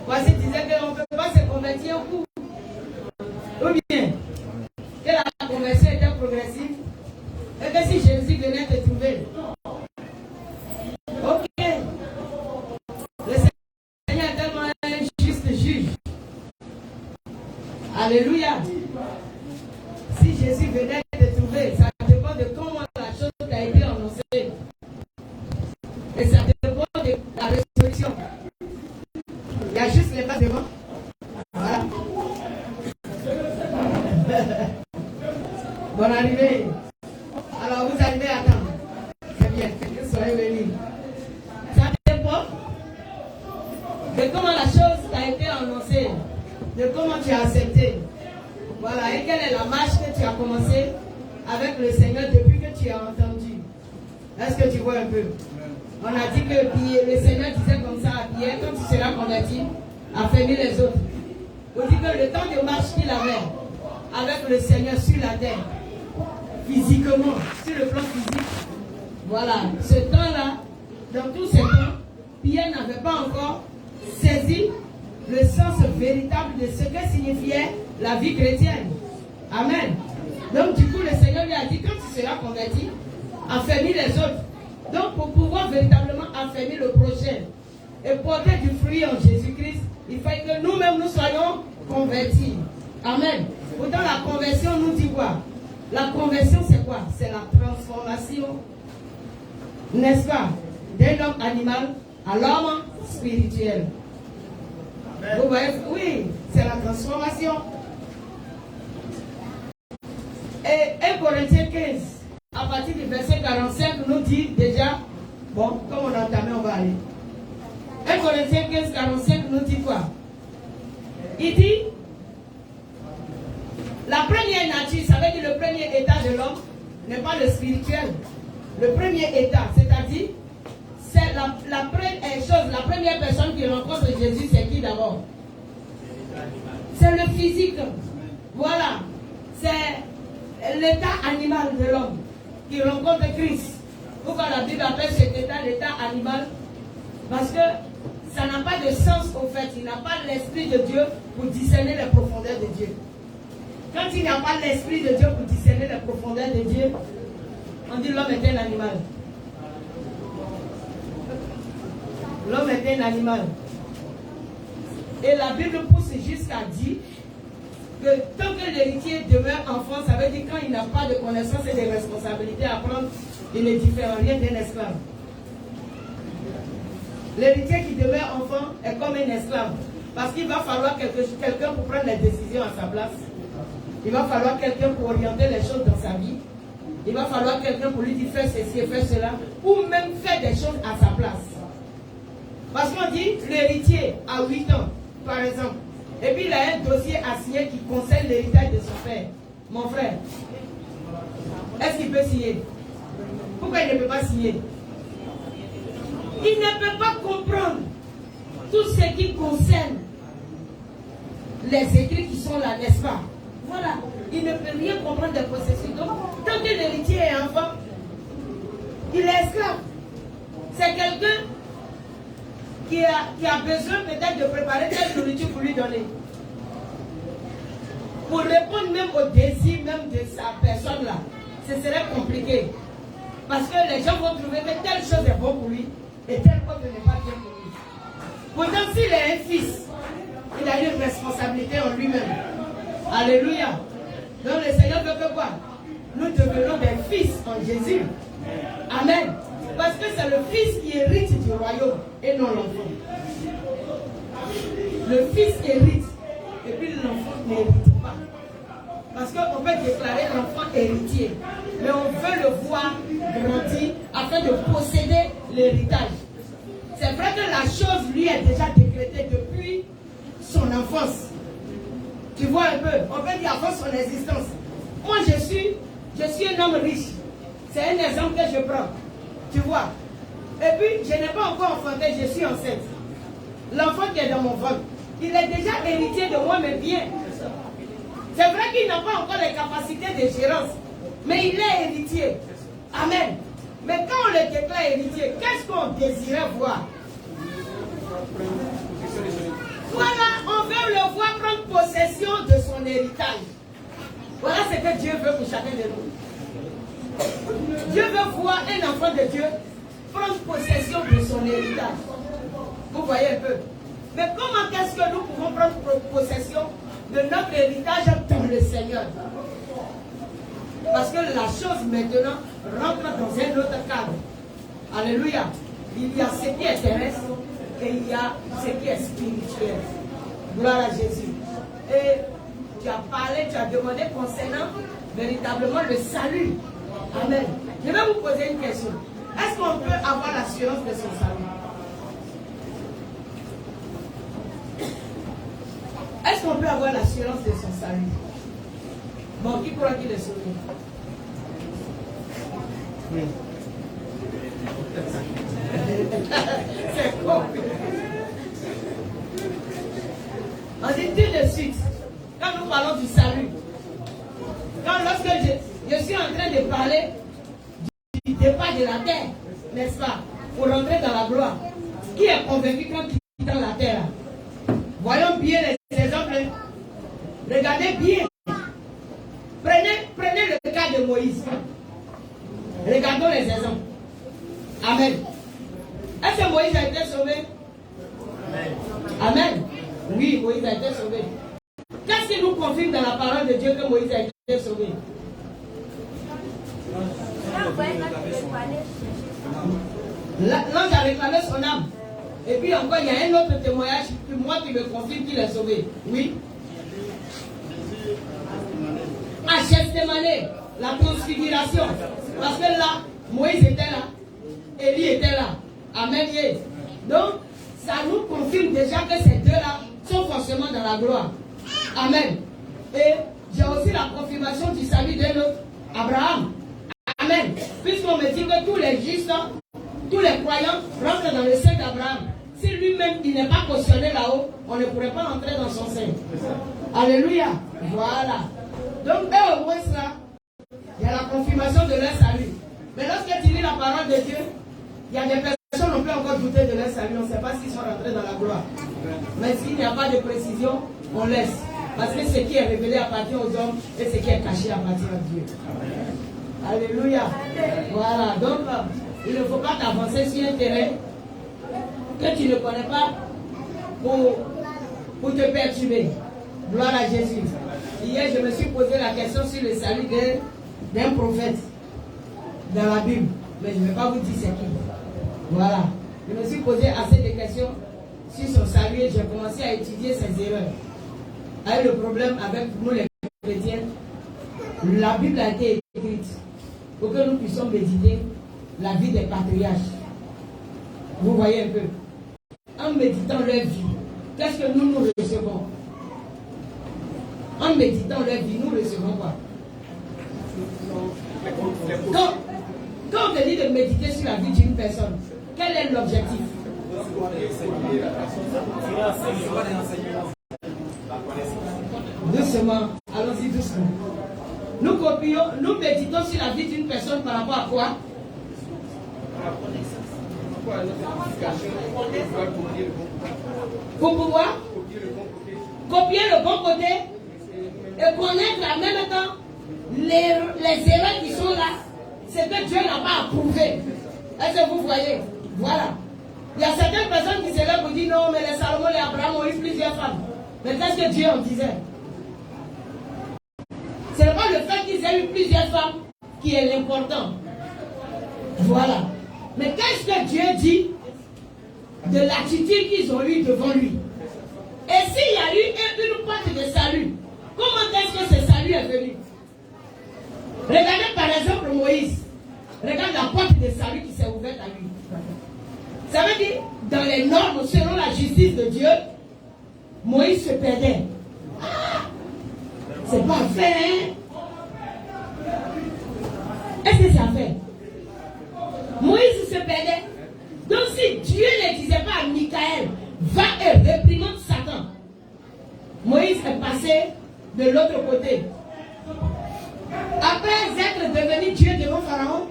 Voici disait qu'on ne peut pas se convertir au coup. Ou bien, que la conversion était progressive. Et que si Jésus venait te trouver. Ok. Le Seigneur est tellement un juste juge. Alléluia. Si Jésus venait te trouver, ça dépend de comment la chose a été annoncée. Et ça dépend de la résolution. Il y a juste les pas devant. Voilà. Bonne arrivée. Alors vous arrivez à temps. C'est bien. Soyez venus. Ça dépend de comment la chose a été annoncée. De comment tu as accepté. Voilà. Et quelle est la marche que tu as commencé avec le Seigneur depuis que tu as entendu. Est-ce que tu vois un peu? On a dit que le Seigneur disait comme ça à Pierre, quand tu seras converti, affermis les autres. On dit que le temps de marche qu'il avait avec le Seigneur sur la terre, physiquement, sur le plan physique, voilà, ce temps-là, dans tous ces temps, Pierre n'avait pas encore saisi le sens véritable de ce que signifiait la vie chrétienne. Amen. Donc du coup, le Seigneur lui a dit, quand tu seras converti, affermis les autres. Donc pour pouvoir véritablement affermir le prochain et porter du fruit en Jésus-Christ, il faut que nous-mêmes nous soyons convertis. Amen. Pourtant la conversion nous dit quoi? La conversion c'est quoi? C'est la transformation, n'est-ce pas, d'un homme animal à l'homme spirituel. Amen. Vous voyez? Oui, c'est la transformation. Et 1 Corinthiens 15, à partir du verset 45, nous dit déjà, bon, comme on a entamé, on va aller. 1 Corinthiens 15, 45 nous dit quoi? Il dit, la première nature, ça veut dire le premier état de l'homme, n'est pas le spirituel. Le premier état, c'est-à-dire, c'est la première chose, la première personne qui rencontre Jésus, c'est qui d'abord? C'est le physique. Voilà. C'est l'état animal de l'homme qui rencontre Christ. Pourquoi la Bible appelle cet état l'état animal? Parce que ça n'a pas de sens au fait. Il n'a pas l'esprit de Dieu pour discerner les profondeurs de Dieu. Quand il n'y a pas l'esprit de Dieu pour discerner les profondeurs de Dieu, on dit l'homme est un animal. L'homme est un animal. Et la Bible pousse jusqu'à dire que tant que l'héritier demeure enfant, ça veut dire quand il n'a pas de connaissances et de responsabilités à prendre, il ne diffère rien d'un esclave. L'héritier qui demeure enfant est comme un esclave. Parce qu'il va falloir quelqu'un pour prendre les décisions à sa place. Il va falloir quelqu'un pour orienter les choses dans sa vie. Il va falloir quelqu'un pour lui dire fais ceci et fais cela. Ou même faire des choses à sa place. Parce qu'on dit l'héritier à 8 ans, par exemple. Et puis il a un dossier à signer qui concerne l'héritage de son père. Mon frère, est-ce qu'il peut signer? Pourquoi il ne peut pas signer? Il ne peut pas comprendre tout ce qui concerne les écrits qui sont là, n'est-ce pas? Voilà, il ne peut rien comprendre des processus. Donc, tant que l'héritier est enfant, il est esclave. C'est quelqu'un qui a besoin peut-être de préparer telle nourriture pour lui donner. Pour répondre même au désir même de sa personne là, ce serait compliqué. Parce que les gens vont trouver que telle chose est bonne pour lui et telle autre n'est pas bien pour lui. Pourtant, s'il est un fils, il a une responsabilité en lui-même. Alléluia. Donc le Seigneur veut que quoi? Nous devenons des fils en Jésus. Amen. Parce que c'est le fils qui hérite du royaume et non l'enfant. Le fils hérite et puis l'enfant n'hérite pas. Parce qu'on peut déclarer l'enfant héritier, mais on veut le voir grandir afin de posséder l'héritage. C'est vrai que la chose lui est déjà décrétée depuis son enfance. Tu vois un peu, on peut dire avant son existence. Moi je suis un homme riche. C'est un exemple que je prends. Tu vois. Et puis je n'ai pas encore enfanté, je suis enceinte. L'enfant qui est dans mon ventre, il est déjà héritier de moi, mais bien. C'est vrai qu'il n'a pas encore les capacités de gérance, mais il est héritier. Amen. Mais quand on le déclare héritier, qu'est-ce qu'on désirait voir? Toi, héritage. Voilà ce que Dieu veut pour chacun de nous. Dieu veut voir un enfant de Dieu prendre possession de son héritage. Vous voyez un peu. Mais comment est-ce que nous pouvons prendre possession de notre héritage dans le Seigneur? Parce que la chose maintenant rentre dans un autre cadre. Alléluia. Il y a ce qui est terrestre et il y a ce qui est spirituel. Gloire à Jésus. Et tu as parlé, tu as demandé concernant véritablement le salut. Amen. Je vais vous poser une question. Est-ce qu'on peut avoir l'assurance de son salut? Est-ce qu'on peut avoir l'assurance de son salut? Bon, qui croit qu'il est sauvé? Oui. C'est compliqué. On dit tout de suite, quand nous parlons du salut, lorsque je suis en train de parler du départ de la terre, n'est-ce pas, pour rentrer dans la gloire, qui est convaincu quand il quitte la terre? Voyons bien les exemples. Regardez bien. Prenez le cas de Moïse. Regardons les exemples. Amen. Est-ce que Moïse a été sauvé? Amen. Oui, Moïse a été sauvé. Qu'est-ce qui nous confirme dans la parole de Dieu que Moïse a été sauvé? L'ange a réclamé son âme. Et puis encore, il y a un autre témoignage qui me confirme qu'il est sauvé. Oui. À Gethsémani, la transfiguration. Parce que là, Moïse était là. Élie était là. Amen. Donc, ça nous confirme déjà que ces deux-là sont forcément dans la gloire. Amen. Et j'ai aussi la confirmation du salut de notre Abraham. Amen. Puisqu'on me dit que tous les justes, tous les croyants rentrent dans le sein d'Abraham. Si lui-même il n'est pas cautionné là-haut, on ne pourrait pas entrer dans son sein. Alléluia. Voilà. Donc, eux au moins là, il y a la confirmation de leur salut. Mais lorsque tu lis la parole de Dieu, il y a des personnes qui ont pu encore douter de leur salut. On ne sait pas s'ils sont rentrés dans la gloire. Mais s'il n'y a pas de précision, on laisse. Parce que ce qui est révélé appartient aux hommes et ce qui est caché appartient à Dieu. Alléluia. Voilà. Donc, il ne faut pas t'avancer sur un terrain que tu ne connais pas pour te perturber. Gloire à Jésus. Hier, je me suis posé la question sur le salut d'un prophète dans la Bible. Mais je ne vais pas vous dire c'est qui. Voilà. Je me suis posé assez de questions sur son salut et j'ai commencé à étudier ses erreurs. Avec le problème avec nous les chrétiens, la Bible a été écrite pour que nous puissions méditer la vie des patriarches. Vous voyez un peu. En méditant leur vie, qu'est-ce que nous recevons? En méditant leur vie, nous recevons quoi? Quand on te dit de méditer sur la vie d'une personne, quel est l'objectif? Doucement, allons-y doucement. Nous méditons sur la vie d'une personne par rapport à quoi? Pour pouvoir copier le bon côté et connaître en même temps les erreurs qui sont là, c'est que Dieu n'a pas approuvé. Est-ce que vous voyez? Voilà. Il y a certaines personnes qui se lèvent pour dire non, mais les Salomon, les Abraham ont eu plusieurs femmes. Mais qu'est-ce que Dieu en disait? Ce n'est pas le fait qu'ils aient eu plusieurs femmes qui est l'important. Voilà. Mais qu'est-ce que Dieu dit de l'attitude qu'ils ont eue devant lui? Et s'il y a eu une porte de salut, comment est-ce que ce salut est venu? Regardez par exemple Moïse. Regarde la porte de salut qui s'est ouverte à lui. Ça veut dire, dans les normes, selon la justice de Dieu, Moïse se perdait. Ah, c'est pas fait, hein? Est-ce que c'est fait? Moïse se perdait. Donc si Dieu ne disait pas à Michaël, va et réprimande Satan, Moïse est passé de l'autre côté. Après être devenu Dieu devant Pharaon,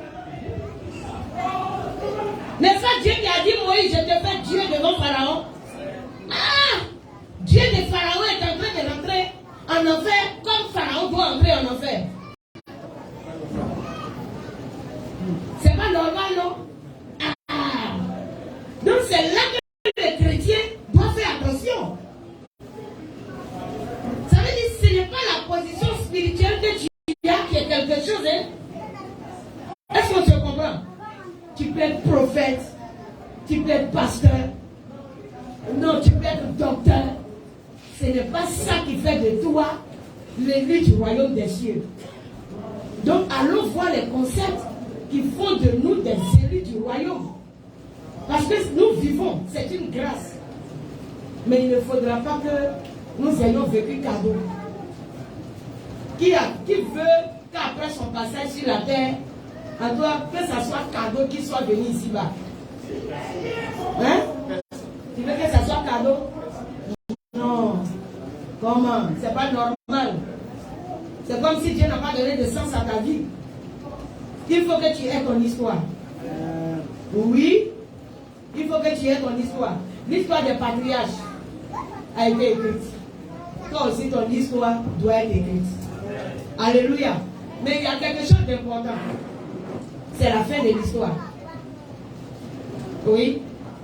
n'est-ce pas Dieu qui a dit Moïse, je te fais Dieu devant Pharaon? Ah! Dieu de Pharaon est en train de rentrer en enfer en enfer. C'est pas normal, non? Ah. Donc c'est là que les chrétiens doivent faire attention. Ça veut dire que ce n'est pas la position spirituelle que tu as qui est quelque chose. Hein? Est-ce que tu comprends? Tu peux être prophète, tu peux être pasteur, non, tu peux être docteur. Ce n'est pas ça qui fait de toi l'élu du royaume des cieux. Donc allons voir les concepts qui font de nous des élus du royaume. Parce que nous vivons, c'est une grâce. Mais il ne faudra pas que nous ayons vécu cadeau. Qui veut qu'après son passage sur la terre, on doit que ça soit cadeau qui soit venu ici-bas? Hein? Tu veux que ça soit cadeau? Non. Comment? C'est pas normal. C'est comme si Dieu n'a pas donné de sens à ta vie. Il faut que tu aies ton histoire. Oui, il faut que tu aies ton histoire. L'histoire des patriarches a été écrite. Toi aussi, ton histoire doit être écrite. Alléluia. Mais il y a quelque chose d'important. C'est la fin de l'histoire. Oui.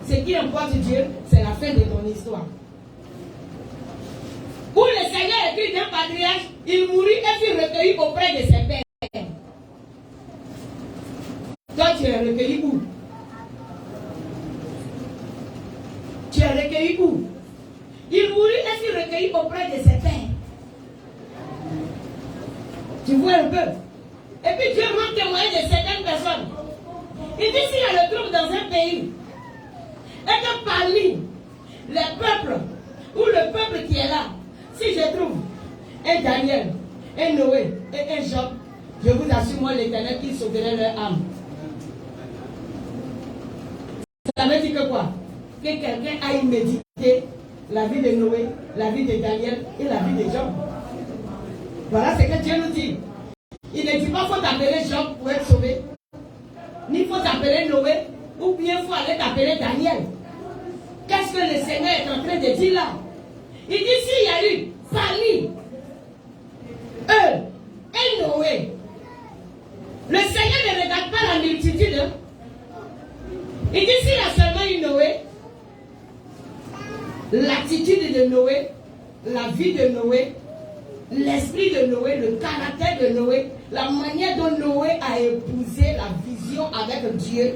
Ce qui importe Dieu, c'est la fin de ton histoire. Où le Seigneur écrit d'un patriarche, il mourut et fut recueilli auprès de ses pères. Toi, tu es recueilli où? Tu es recueilli où? Il mourut et fut recueilli auprès de ses pères. Tu vois un peu? Et puis Dieu rend témoin de certaines personnes. Il dit s'il y a le trouble dans un pays, et que parmi les peuples, ou le peuple qui est là, si je trouve un Daniel, un Noé et un Job, je vous assure, moi, l'Éternel, qui sauverait leur âme. Ça veut dire que quoi? Que quelqu'un aille méditer la vie de Noé, la vie de Daniel et la vie de Job. Voilà ce que Dieu nous dit. Il ne dit pas qu'il faut t'appeler Job pour être sauvé, ni faut t'appeler Noé, ou bien il faut aller t'appeler Daniel. Qu'est-ce que le Seigneur est en train de dire là? Il dit s'il y a eu parmi eux et Noé, le Seigneur ne regarde pas la multitude. Hein? Il dit s'il y a seulement eu Noé, l'attitude de Noé, la vie de Noé, l'esprit de Noé, le caractère de Noé, la manière dont Noé a épousé la vision avec Dieu.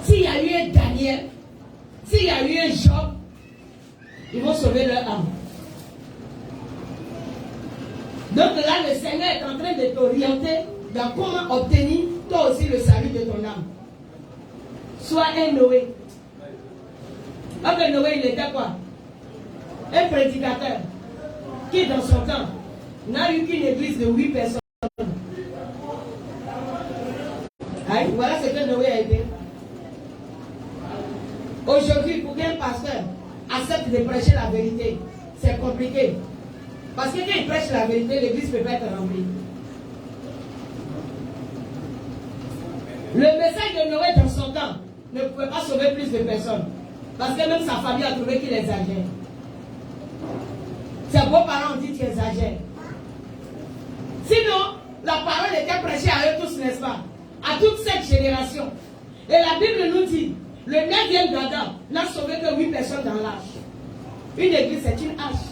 S'il y a eu un Daniel, s'il y a eu un Job, ils vont sauver leur âme. Donc là, le Seigneur est en train de t'orienter dans comment obtenir toi aussi le salut de ton âme. Sois un Noé. Ok, Noé, il était quoi? Un prédicateur qui, dans son temps, n'a eu qu'une église de 8 personnes. Aïe, voilà ce que Noé a été. Aujourd'hui, pour qu'un pasteur accepte de prêcher la vérité, c'est compliqué. Parce que quand il prêche la vérité, l'église ne peut pas être remplie. Le message de Noé dans son temps ne pouvait pas sauver plus de personnes. Parce que même sa famille a trouvé qu'il exagère. Ses beaux-parents ont dit qu'il exagère. Sinon, la parole était prêchée à eux tous, n'est-ce pas? À toute cette génération. Et la Bible nous dit, le 9e d'Adam n'a sauvé que 8 personnes dans l'âge. Une église, c'est une hache.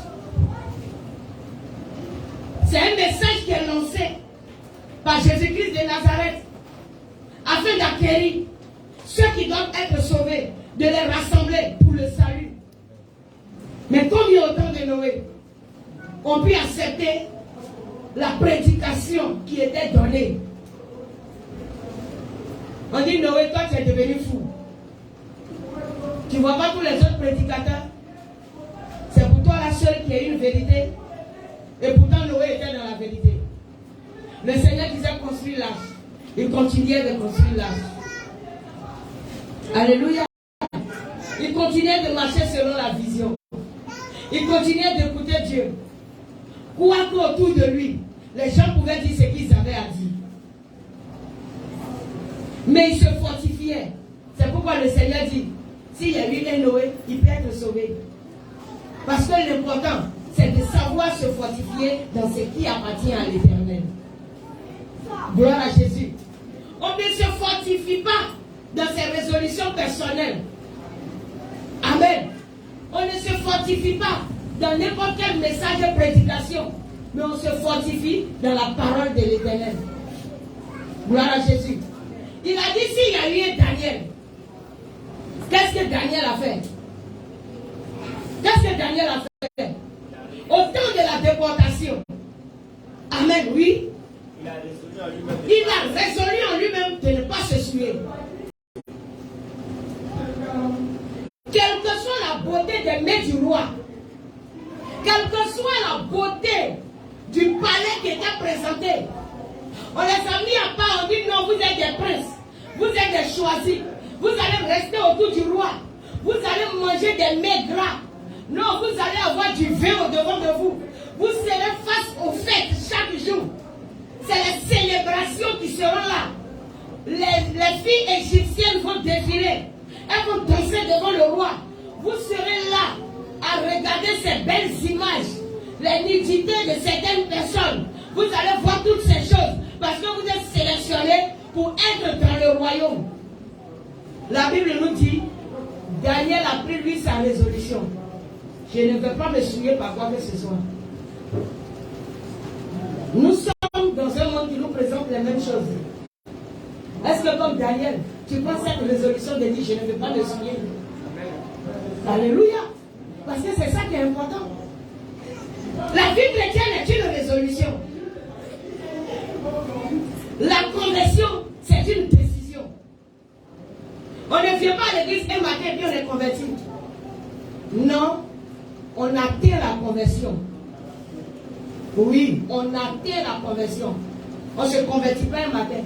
C'est un message qui est lancé par Jésus-Christ de Nazareth afin d'acquérir ceux qui doivent être sauvés, de les rassembler pour le salut. Mais combien au temps de Noé ont pu accepter la prédication qui était donnée? On dit Noé, toi tu es devenu fou. Tu ne vois pas tous les autres prédicateurs? C'est pour toi la seule qui a une vérité. Et pourtant Noé était dans la vérité. Le Seigneur disait construire l'arche. Il continuait de construire l'arche. Alléluia. Il continuait de marcher selon la vision. Il continuait d'écouter Dieu. Quoique autour de lui, les gens pouvaient dire ce qu'ils avaient à dire. Mais il se fortifiait. C'est pourquoi le Seigneur dit, s'il y a eu un Noé, il peut être sauvé. Parce que l'important, c'est de savoir se fortifier dans ce qui appartient à l'Éternel. Gloire à Jésus. On ne se fortifie pas dans ses résolutions personnelles. Amen. On ne se fortifie pas dans n'importe quel message de prédication, mais on se fortifie dans la parole de l'Éternel. Gloire à Jésus. Il a dit s'il y a eu Daniel, qu'est-ce que Daniel a fait? Qu'est-ce que Daniel a fait? Au temps de la déportation. Amen, oui. Il a résolu en lui-même de ne pas se souiller. Quelle que soit la beauté des mets du roi, quelle que soit la beauté du palais qui était présenté, on les a mis à part, on dit non, vous êtes des princes, vous êtes des choisis, vous allez rester autour du roi, vous allez manger des mets gras. Non, vous allez avoir du vin au devant de vous. Vous serez face aux fêtes chaque jour. C'est les célébrations qui seront là. Les filles égyptiennes vont défiler. Elles vont danser devant le roi. Vous serez là à regarder ces belles images, les nudités de certaines personnes. Vous allez voir toutes ces choses parce que vous êtes sélectionnés pour être dans le royaume. La Bible nous dit, Daniel a pris lui sa résolution. Je ne veux pas me souiller par quoi que ce soit. Nous sommes dans un monde qui nous présente les mêmes choses. Est-ce que comme Daniel, tu prends cette résolution de dire je ne veux pas me souiller? Alléluia. Parce que c'est ça qui est important. La vie chrétienne est une résolution. La conversion, c'est une décision. On ne vient pas à l'église un matin et puis on est converti. Non. On atteint la conversion. Oui, on atteint la conversion. On ne se convertit pas un matin.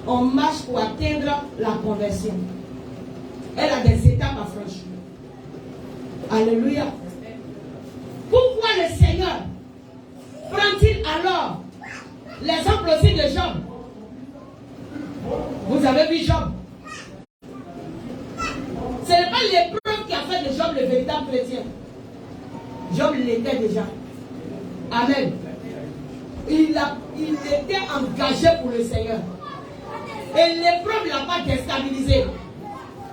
On marche pour atteindre la conversion. Elle a des étapes à franchir. Alléluia. Pourquoi le Seigneur prend-il alors l'exemple aussi de Job? Vous avez vu Job? Ce n'est pas l'épreuve qui a fait de Job le véritable chrétien. Job l'était déjà. Amen. Il était engagé pour le Seigneur. Et l'épreuve ne l'a pas déstabilisé.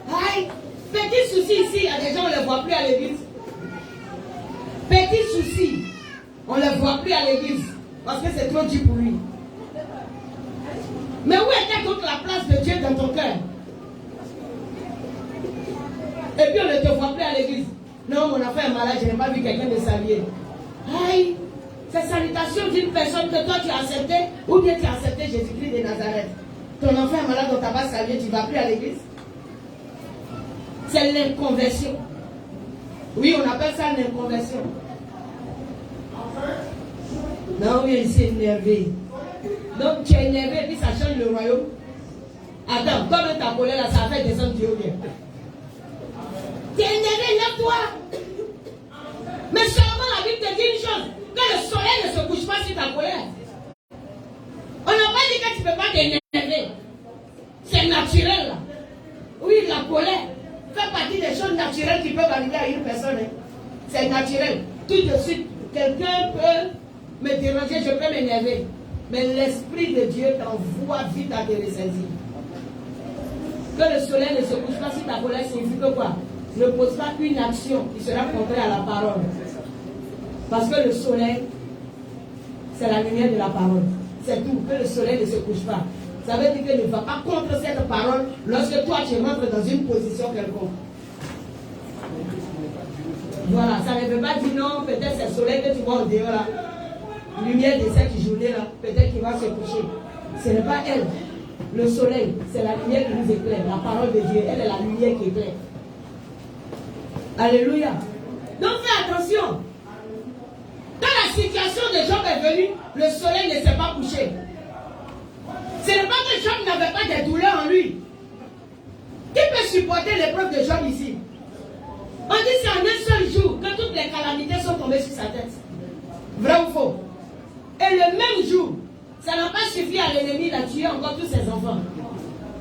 Aïe, petit souci ici, il y a des gens, on ne les voit plus à l'église. Petit souci, on ne les voit plus à l'église. Parce que c'est trop dur pour lui. Mais où était toute la place de Dieu dans ton cœur? Et puis on ne te voit plus à l'église. Non, mon enfant est malade, je n'ai pas vu quelqu'un me saluer. Aïe, c'est salutation d'une personne que toi tu as accepté, ou bien tu as accepté Jésus-Christ de Nazareth. Ton enfant est malade, on t'a pas salué, tu ne vas plus à l'église. C'est l'inconversion. Oui, on appelle ça l'inconversion. Non, oui, il s'est énervé. Donc tu es énervé et puis ça change le royaume. Attends, comme ta colère là, ça fait descendre Dieu bien. Tu es énervé, lève-toi. Mais seulement la Bible te dit une chose. Que le soleil ne se couche pas sur ta colère. On n'a pas dit que tu ne peux pas t'énerver. C'est naturel là. Oui, la colère fait partie des choses naturelles qui peuvent arriver à une personne. C'est naturel. Tout de suite, quelqu'un peut me déranger, je peux m'énerver. Mais l'Esprit de Dieu t'envoie vite à te ressaisir. Que le soleil ne se couche pas sur ta colère signifie que quoi? Ne pose pas une action qui sera contraire à la parole. Parce que le soleil, c'est la lumière de la parole. C'est tout. Que le soleil ne se couche pas. Ça veut dire que ne va pas contre cette parole lorsque toi tu rentres dans une position quelconque. Voilà, ça ne veut pas dire non, peut-être c'est le soleil que tu vois au dehors là. Lumière de cette journée là, peut-être qu'il va se coucher. Ce n'est pas elle. Le soleil, c'est la lumière qui nous éclaire. La parole de Dieu, elle est la lumière qui éclaire. Alléluia. Donc fais attention. Quand la situation de Job est venue, le soleil ne s'est pas couché. Ce n'est pas que Job n'avait pas de douleur en lui. Qui peut supporter l'épreuve de Job ici? On dit c'est en un seul jour que toutes les calamités sont tombées sur sa tête. Vrai ou faux? Et le même jour, ça n'a pas suffi à l'ennemi de tuer encore tous ses enfants.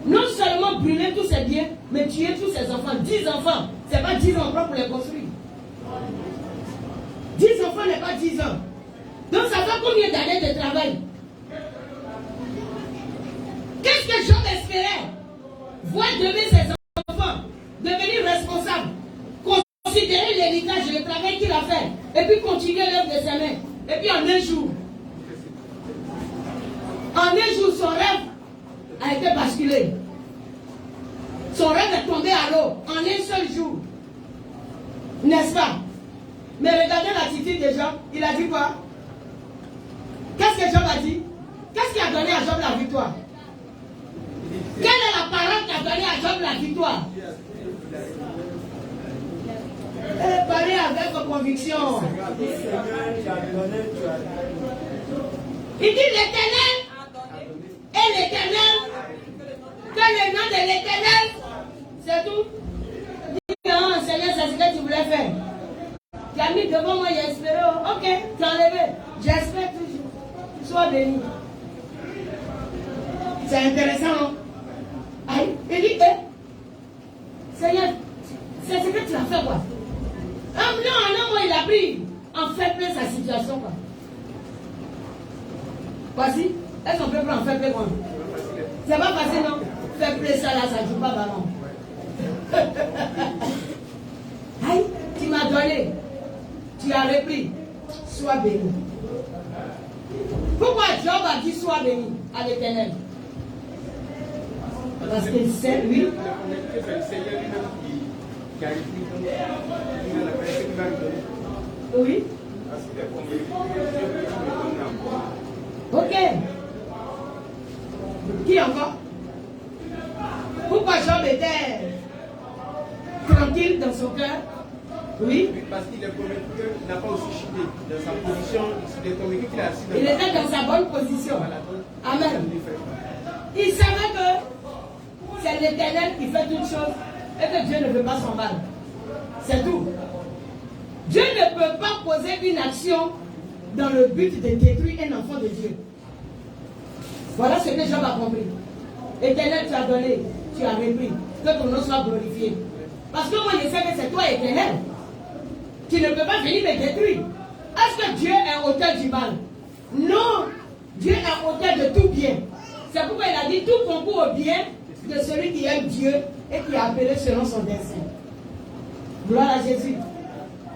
Non seulement brûler tous ses biens, mais tuer tous ses enfants. 10 enfants. Ce n'est pas 10 enfants pour les construire. 10 enfants n'est pas 10 ans. Donc ça fait combien d'années de travail? Qu'est-ce que Job espérait? Voir demain ses enfants devenir responsables, considérer l'héritage et le travail qu'il a fait, et puis continuer l'œuvre de ses mains. Et puis en un jour, son rêve a été basculé. Son rêve est tombé à l'eau en un seul jour. N'est-ce pas? Mais regardez l'attitude de Job. Il a dit quoi? Qu'est-ce que Job a dit? Qu'est-ce qui a donné à Job la victoire? Quelle est la parole qui a donné à Job la victoire? Parlez avec vos convictions. Il dit l'Éternel et l'Éternel, que le nom de l'Éternel, c'est tout. Il dit non, Seigneur, c'est ce que tu voulais faire. Tu as mis devant moi, j'ai espéré. Ok, tu as enlevé. J'espère toujours. Sois béni. C'est intéressant, non? Il dit, Seigneur, c'est ce que tu as fait, quoi. Non, il a pris en fait play sa situation, quoi. Voici, est-ce qu'on peut prendre en fait play, quoi? C'est pas facile, non? Faire play ça, là, ça ne joue pas ballon. Aïe, tu m'as donné, tu as repris, sois béni. Pourquoi Job a dit sois béni à l'Éternel? Parce qu'il sait, lui. Oui. Ok. Qui encore? Pourquoi Job était tranquille dans son cœur? Oui. Parce qu'il est convaincu qu'il n'a pas aussi chuté dans sa position. Il est convaincu qu'il a assis dans il était dans sa bonne position. Amen. Il savait que c'est l'Éternel qui fait toutes choses et que Dieu ne veut pas son mal. C'est tout. Dieu ne peut pas poser une action dans le but de détruire un enfant de Dieu. Voilà ce que Job a compris. Éternel, tu as donné, tu as repris. Que ton nom soit glorifié. Parce que moi je sais que c'est toi, Éternel. Tu ne peux pas venir me détruire. Est-ce que Dieu est auteur du mal? Non. Dieu est auteur de tout bien. C'est pourquoi il a dit tout concourt au bien de celui qui aime Dieu et qui est appelé selon son dessein. Gloire à Jésus.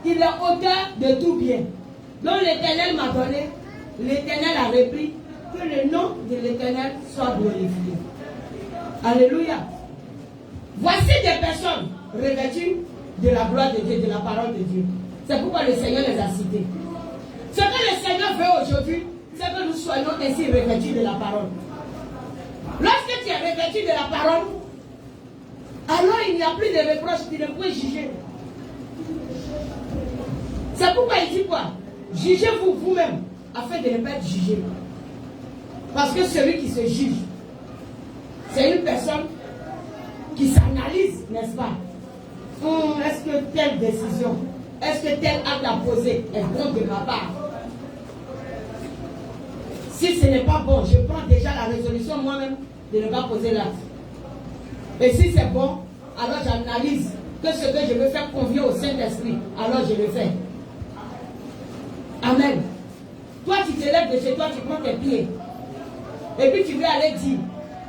Il est auteur de tout bien. Donc l'Éternel m'a donné, l'Éternel a repris, que le nom de l'Éternel soit glorifié. Alléluia. Voici des personnes revêtues de la gloire de Dieu, de la parole de Dieu. C'est pourquoi le Seigneur les a cités. Ce que le Seigneur veut aujourd'hui, c'est que nous soyons ainsi revêtus de la parole. Lorsque tu es revêtu de la parole, alors il n'y a plus de reproches, tu ne peux juger. C'est pourquoi il dit quoi? Jugez-vous vous-même, afin de ne pas être jugé. Parce que celui qui se juge, c'est une personne qui s'analyse, n'est-ce pas? Est-ce que telle décision, est-ce que tel acte à poser est bon de ma part? Si ce n'est pas bon, je prends déjà la résolution moi-même de ne pas poser l'acte. Et si c'est bon, alors j'analyse que ce que je veux faire convient au Saint-Esprit, alors je le fais. Amen. Toi, tu te lèves de chez toi, tu prends tes pieds. Et puis tu veux aller dire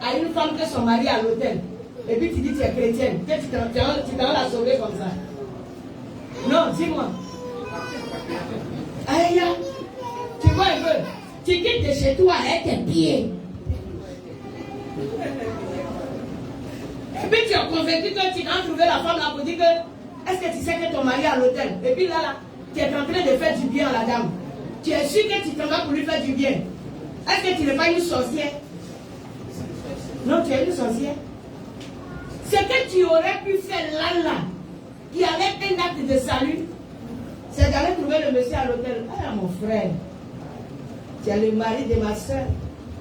à une femme que son mari est à l'hôtel. Et puis tu dis tu es chrétienne. Que tu t'en la sauver comme ça. Non, dis-moi. Aïe, tu vois un peu. Tu quittes de chez toi avec tes pieds. Et puis tu es convaincu que tu vas trouver la femme là pour dire que est-ce que tu sais que ton mari est à l'hôtel? Et puis là, tu es en train de faire du bien à la dame. Tu es sûr que tu t'en vas pour lui faire du bien. Est-ce que tu n'es pas une sorcière? Non, tu es une sorcière. Ce que tu aurais pu faire là, qui avait un acte de salut, c'est d'aller trouver le monsieur à l'hôtel. Ah, mon frère, tu es le mari de ma soeur.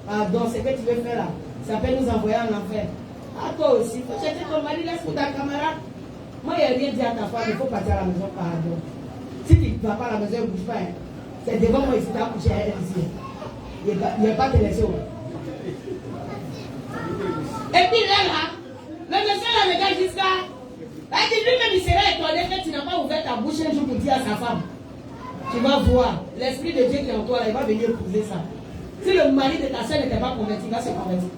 Pardon, ce que tu veux faire là, ça peut nous envoyer en enfer. Ah, toi aussi, il faut chercher ton mari, laisse pour ta camarade. Moi, il n'y a rien dit à ta femme, il faut partir à la maison, pardon. Si tu ne vas pas à la maison, ne bouge pas. Hein. C'est devant moi ici, tu as couché à elle ici. Il n'y a pas de laisser. Et puis là, le monsieur là regarde jusqu'à. Elle dit lui-même, il serait étonné que tu n'as pas ouvert ta bouche un jour pour dire à sa femme. tu vas voir l'esprit de Dieu qui est en toi, là, il va venir épouser ça. Si le mari de ta soeur n'était pas converti, il va se convertir.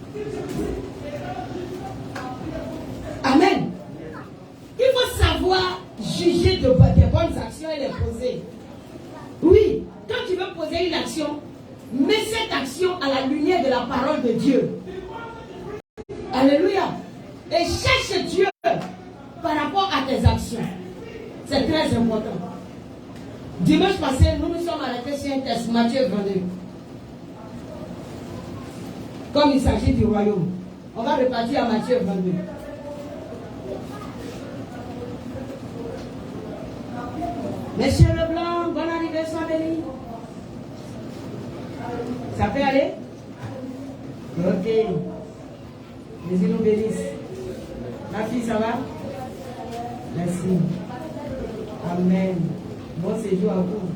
Amen. Il faut savoir juger des bonnes actions et les poser. Oui, quand tu veux poser une action, mets cette action à la lumière de la parole de Dieu. Alléluia. Et cherche Dieu par rapport à tes actions. C'est très important. Dimanche passé, nous nous sommes arrêtés sur un texte, Matthieu 22. Comme il s'agit du royaume. On va repartir à Matthieu 22. Monsieur Leblanc, bonne arrivée, sois béni. Ça peut aller? Ok. Jésus nous bénisse. La fille, ça va? Merci. Amen. Bon séjour à vous.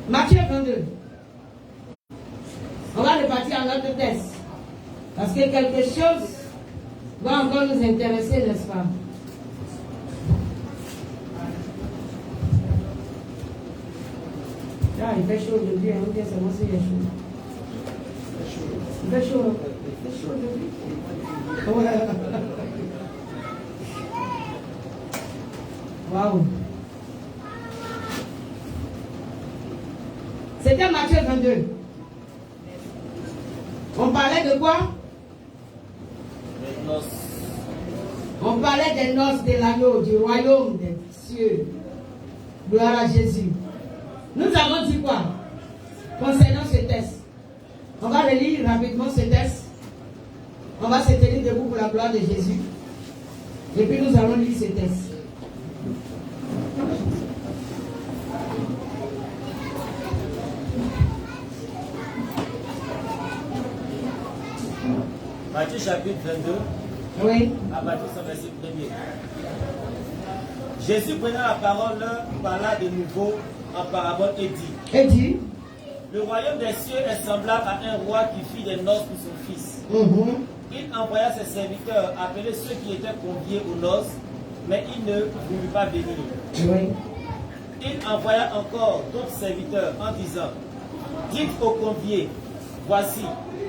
Matthieu 22. On va repartir à notre texte. Parce que quelque chose va encore nous intéresser, n'est-ce pas? Ah, il fait chaud aujourd'hui, hein? Okay, c'est moi aussi, il est chaud. Il fait chaud, hein? Il fait chaud aujourd'hui. Ouais. Waouh. C'était Matthieu 22. On parlait de quoi? Des noces. On parlait des noces de l'agneau, du royaume des cieux. Gloire à Jésus. Nous avons dit quoi concernant ce texte? On va relire rapidement ce texte. On va se tenir debout pour la gloire de Jésus. Et puis nous allons lire ce texte. Matthieu chapitre 22, Oui. à partir de son verset 1er. Jésus prenant la parole, parla de nouveau en parabole et dit: Et dit, le royaume des cieux est semblable à un roi qui fit des noces pour son fils. Il envoya ses serviteurs appeler ceux qui étaient conviés aux noces, mais ils ne voulurent pas venir. Oui. Il envoya encore d'autres serviteurs en disant: dites aux conviés, voici,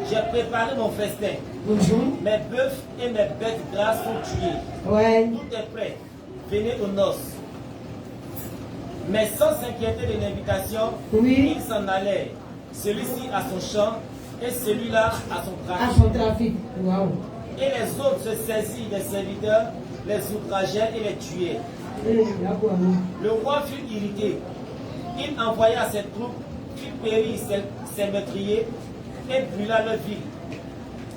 j'ai préparé mon festin. Mes bœufs et mes bêtes grasses sont tués. Ouais. Tout est prêt. Venez aux noces. Mais sans s'inquiéter de l'invitation, Oui. ils s'en allaient. Celui-ci à son champ et celui-là à son À trafic. son trafic. Wow. Et les autres se saisirent des serviteurs, les outrageaient et les tuaient. Le roi fut irrité. Il envoya ses troupes, fit périr ses meurtriers et brûla leur ville.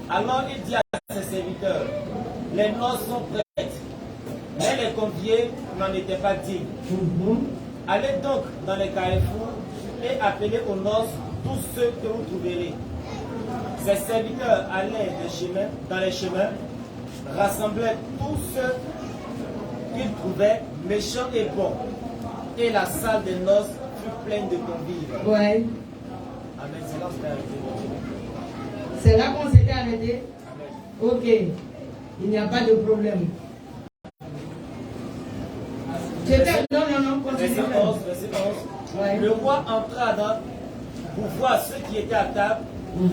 Alors il dit à ses serviteurs: les noces sont prêtes, mais les conviés n'en étaient pas dignes. Allez donc dans les carrefours et appelez aux noces tous ceux que vous trouverez. Ses serviteurs allaient dans les chemins, rassemblaient tous ceux qu'ils trouvaient, méchants et bons. Et la salle des noces fut pleine de convives. Ouais. Amen. C'est là qu'on s'est arrêté. C'est là qu'on s'était arrêté? Amen. Ok. Il n'y a pas de problème. Non, continue. Verset 11. Ouais. Le roi entra pour voir ceux qui étaient à table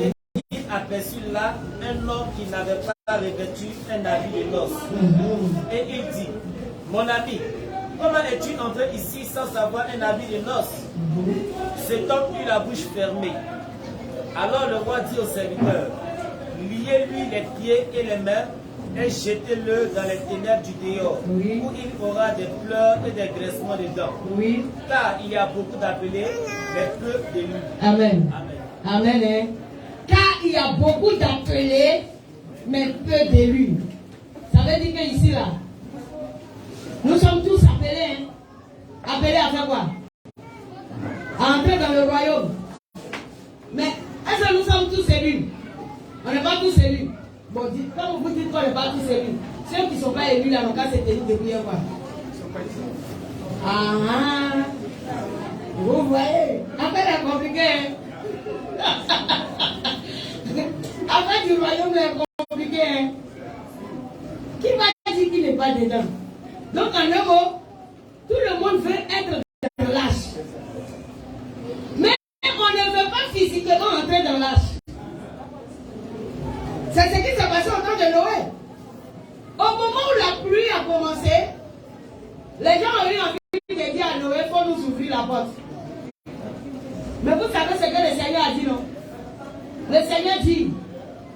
et il aperçut là un homme qui n'avait pas revêtu un habit de noces. Et il dit: mon ami, comment es-tu entré ici sans avoir un habit de noces? Cet homme eut la bouche fermée. Alors le roi dit aux serviteurs: liez-lui les pieds et les mains et jetez-le dans les ténèbres du dehors, Oui. où il aura des pleurs et des graissements de dents. Oui. Car il y a beaucoup d'appelés, mais peu d'élus. Amen. Amen. Amen. Hein? Car il y a beaucoup d'appelés, mais peu d'élus. Ça veut dire qu'ici, là, nous sommes tous appelés. Hein? Appelés à faire quoi? À entrer dans le royaume. Mais est-ce que nous sommes tous élus? On n'est pas tous élus. Bon, comme vous dites qu'on n'est pas tous élus, ceux qui ne sont pas élus, là, n'ont qu'à se tenir debout, quoi. Ah, vous voyez, après c'est compliqué. Hein? Après du royaume, c'est compliqué. Hein? Qui va dire qu'il n'est pas pas dedans. Donc en un mot, tout le monde veut être dans l'âge. Mais on ne veut pas physiquement entrer dans l'âge. C'est ce qui s'est passé au temps de Noé. Au moment où la pluie a commencé, les gens ont eu envie de dire à Noé, il faut nous ouvrir la porte. Mais vous savez ce que le Seigneur a dit, non? Le Seigneur dit,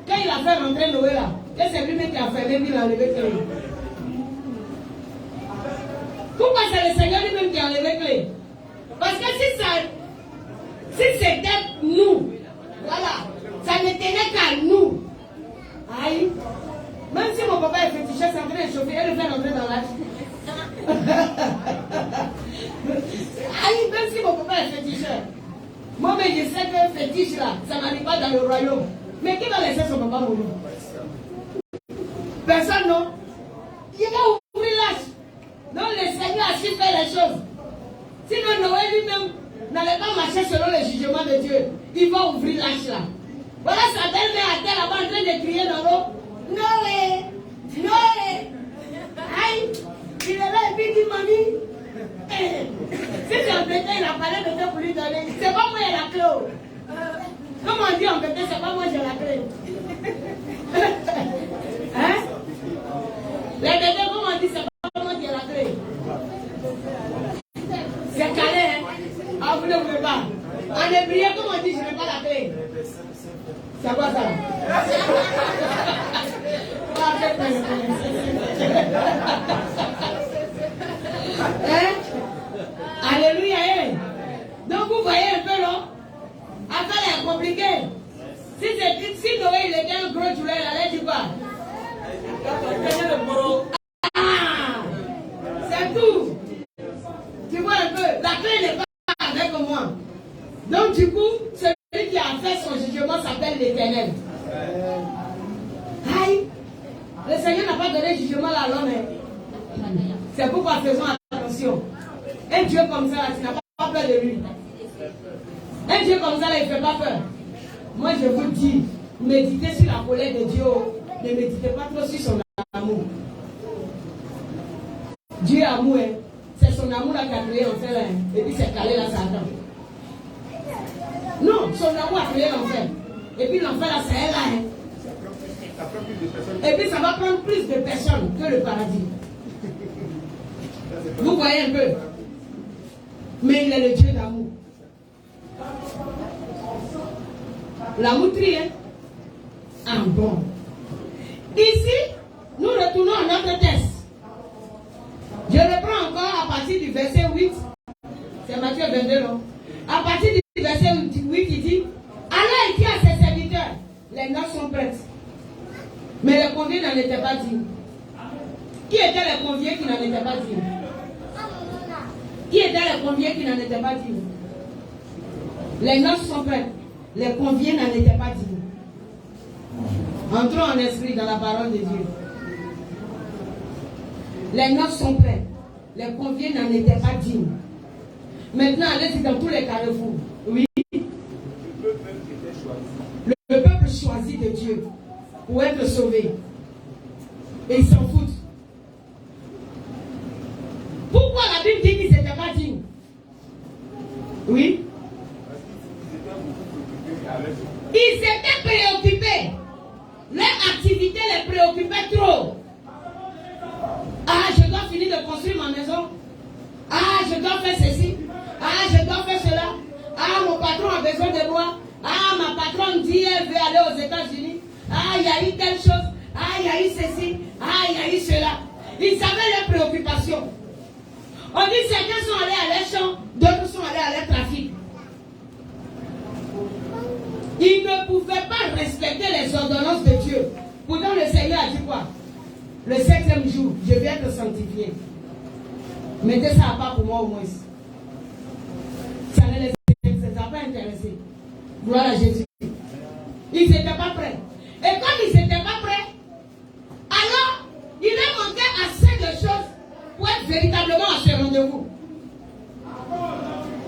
quand il a fait rentrer Noé là, que c'est lui-même qui a fermé, puis il a enlevé clé. Pourquoi c'est le Seigneur lui-même qui a enlevé clé? Parce que si c'était nous, voilà, ça ne tenait qu'à nous. Aïe, même si mon papa est féticheur, c'est en train de chauffer, elle le fait rentrer dans l'âge. Aïe, même si mon papa est féticheur. Moi, mais je sais que fétiche là, ça n'arrive pas dans le royaume. Mais qui va laisser son papa mourir? Personne, non? Il va ouvrir l'âge. Donc le Seigneur a su faire les choses. Sinon Noé lui-même n'allait pas marcher selon le jugement de Dieu. Il va ouvrir l'âge là. Voilà sa belle-mère à terre là-bas en train de crier dans l'eau. Noé! Noé! Aïe! Il est là et puis il dit, mamie. Si c'est en bêta, il a parlé de toi pour lui donner. C'est pas moi qui ai la clé. Comme on dit en bêta, c'est pas moi qui ai la clé. Hein? Les bébés, comme on dit, c'est pas moi qui ai la clé. C'est calé, hein? Ah, vous ne voulez pas. En hébreu, comme on dit, je n'ai pas la clé. C'est quoi ça? Hein? Alléluia, hein? Donc vous voyez un peu, non? Affaire est compliquée. Si Noé il était un gros joueur, il allait dire quoi? Ah! C'est tout. Tu vois un peu, la clé n'est pas avec moi. Donc du coup, celui qui a fait son jugement s'appelle l'Éternel. Aïe! Le Seigneur n'a pas donné jugement à l'homme. C'est pourquoi faisons attention. Un Dieu comme ça, tu n'as pas peur de lui. Un Dieu comme ça, là, il ne fait pas peur. Moi, je vous dis, méditez sur la colère de Dieu. Ne méditez pas trop sur son amour. Dieu est amour, hein. C'est son amour là qui a créé l'enfer là, hein. Et puis c'est calé là, Satan. Non, son amour a créé l'enfer. Et puis l'enfer là, c'est elle là, hein. Et puis ça va prendre plus de personnes que le paradis. Vous voyez un peu. Mais il est le Dieu d'amour. L'amour trie, hein? Ah bon. Ici, nous retournons à notre test. Je reprends encore à partir du verset 8. C'est Matthieu 22, non? À partir du verset 8, il dit, Allah a dit à ses serviteurs, les noces sont prêtes. Mais les conviés n'en étaient pas dignes. Qui étaient les conviés qui n'en étaient pas dignes? Qui étaient les conviés qui n'en étaient pas dignes? Les noces sont prêtes. Les conviés n'en étaient pas dignes. Entrons en esprit dans la parole de Dieu. Les noces sont prêtes. Les conviés n'en étaient pas dignes. Maintenant, allez-y dans tous les carrefours. Oui. Le peuple choisi de Dieu pour être sauvé. Et ils s'en foutent. Pourquoi la Bible dit qu'ils n'étaient pas dignes? Oui. Ils étaient préoccupés. Leur activité les préoccupait trop. Ah, je dois finir de construire ma maison. Ah, je dois faire ceci. Ah, je dois faire cela. Ah, mon patron a besoin de moi. Ah, ma patronne dit elle veut aller aux États-Unis. Ah, il y a eu telle chose. Ah, il y a eu ceci. Ah, il y a eu cela. Ils savaient leurs préoccupations. On dit certains sont allés à leur champ, d'autres sont allés à leur trafic. Ils ne pouvaient pas respecter les ordonnances de Dieu. Pourtant, le Seigneur a dit quoi? Le 7e jour, je viens te sanctifier. Mettez ça à part pour moi au moins. Ça ne les a pas intéressés. Gloire à Jésus. Ils n'étaient pas prêts. Et comme ils n'étaient pas prêts, alors il leur manquait assez de choses pour être véritablement à ce rendez-vous.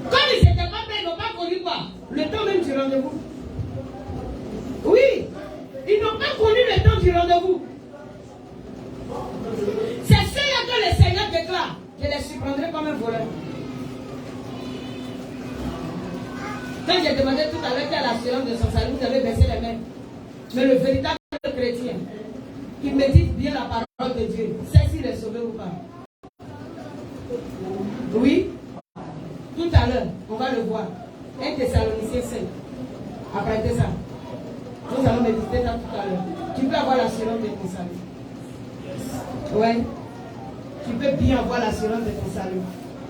Comme ils n'étaient pas prêts, ils n'ont pas connu quoi? Le temps même du rendez-vous. Oui, ils n'ont pas connu le temps du rendez-vous. C'est tu prendrais comme un voleur. Quand j'ai demandé tout à l'heure quelle est l'assurance de son salut, vous avez baissé les mains. Mais le véritable chrétien, qui médite bien la parole de Dieu, sait s'il est sauvé ou pas. Oui, tout à l'heure, on va le voir. 1 Thessaloniciens 5. Après ça, nous allons méditer ça tout à l'heure. Tu peux avoir l'assurance de ton salut. Oui. Tu peux bien avoir l'assurance de ton salut.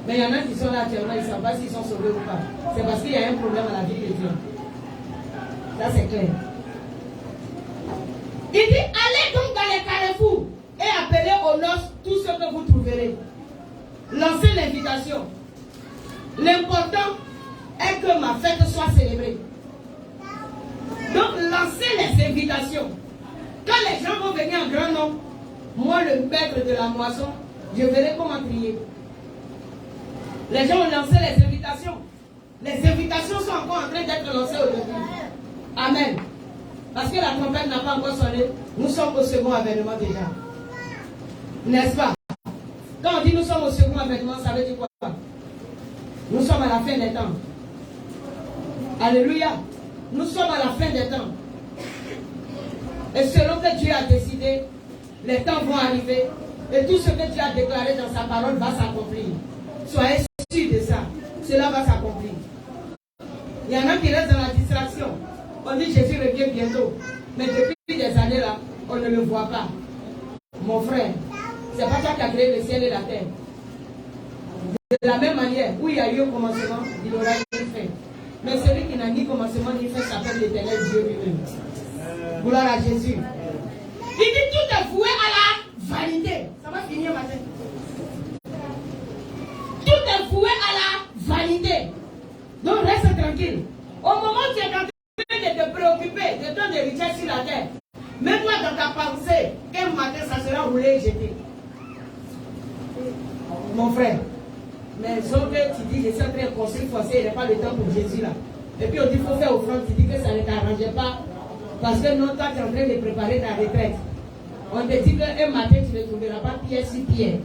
Mais il y en a qui sont là actuellement, ils ne savent pas s'ils sont sauvés ou pas. C'est parce qu'il y a un problème à la vie de Dieu. Ça c'est clair. Il dit, allez donc dans les carrefours et appelez aux noces tout ce que vous trouverez. Lancez l'invitation. L'important est que ma fête soit célébrée. Donc lancez les invitations. Quand les gens vont venir en grand nombre, moi le maître de la moisson, je verrai comment prier. Les gens ont lancé les invitations. Les invitations sont encore en train d'être lancées aujourd'hui. Amen. Parce que la trompette n'a pas encore sonné. Nous sommes au second avènement déjà. N'est-ce pas? Quand on dit nous sommes au second avènement, ça veut dire quoi? Nous sommes à la fin des temps. Alléluia. Nous sommes à la fin des temps. Et selon que Dieu a décidé, les temps vont arriver. Et tout ce que Dieu a déclaré dans sa parole va s'accomplir. Soyez sûrs de ça. Cela va s'accomplir. Il y en a qui restent dans la distraction. On dit Jésus revient bientôt. Mais depuis des années là, on ne le voit pas. Mon frère, c'est pas toi qui as créé le ciel et la terre. De la même manière, où il y a eu au commencement, il aura eu une fin. Mais celui qui n'a ni commencement ni fin s'appelle l'Éternel Dieu lui-même. Gloire à Jésus. Il dit tout est voué à la vanité. Ça va finir matin. Tout est voué à la vanité. Donc reste tranquille. Au moment où tu es en train de te préoccuper de ton héritage sur la terre, mets-toi dans ta pensée qu'un matin ça sera roulé et jeté. Mon frère, mais sauf que tu dis je suis en train de construire forcé, il n'y a pas le temps pour Jésus là. Et puis on dit il faut faire offrande, tu dis que ça ne t'arrangeait pas. Parce que non, toi tu es en train de préparer ta retraite. On te dit qu'un matin tu ne trouveras pas pierre sur pierre.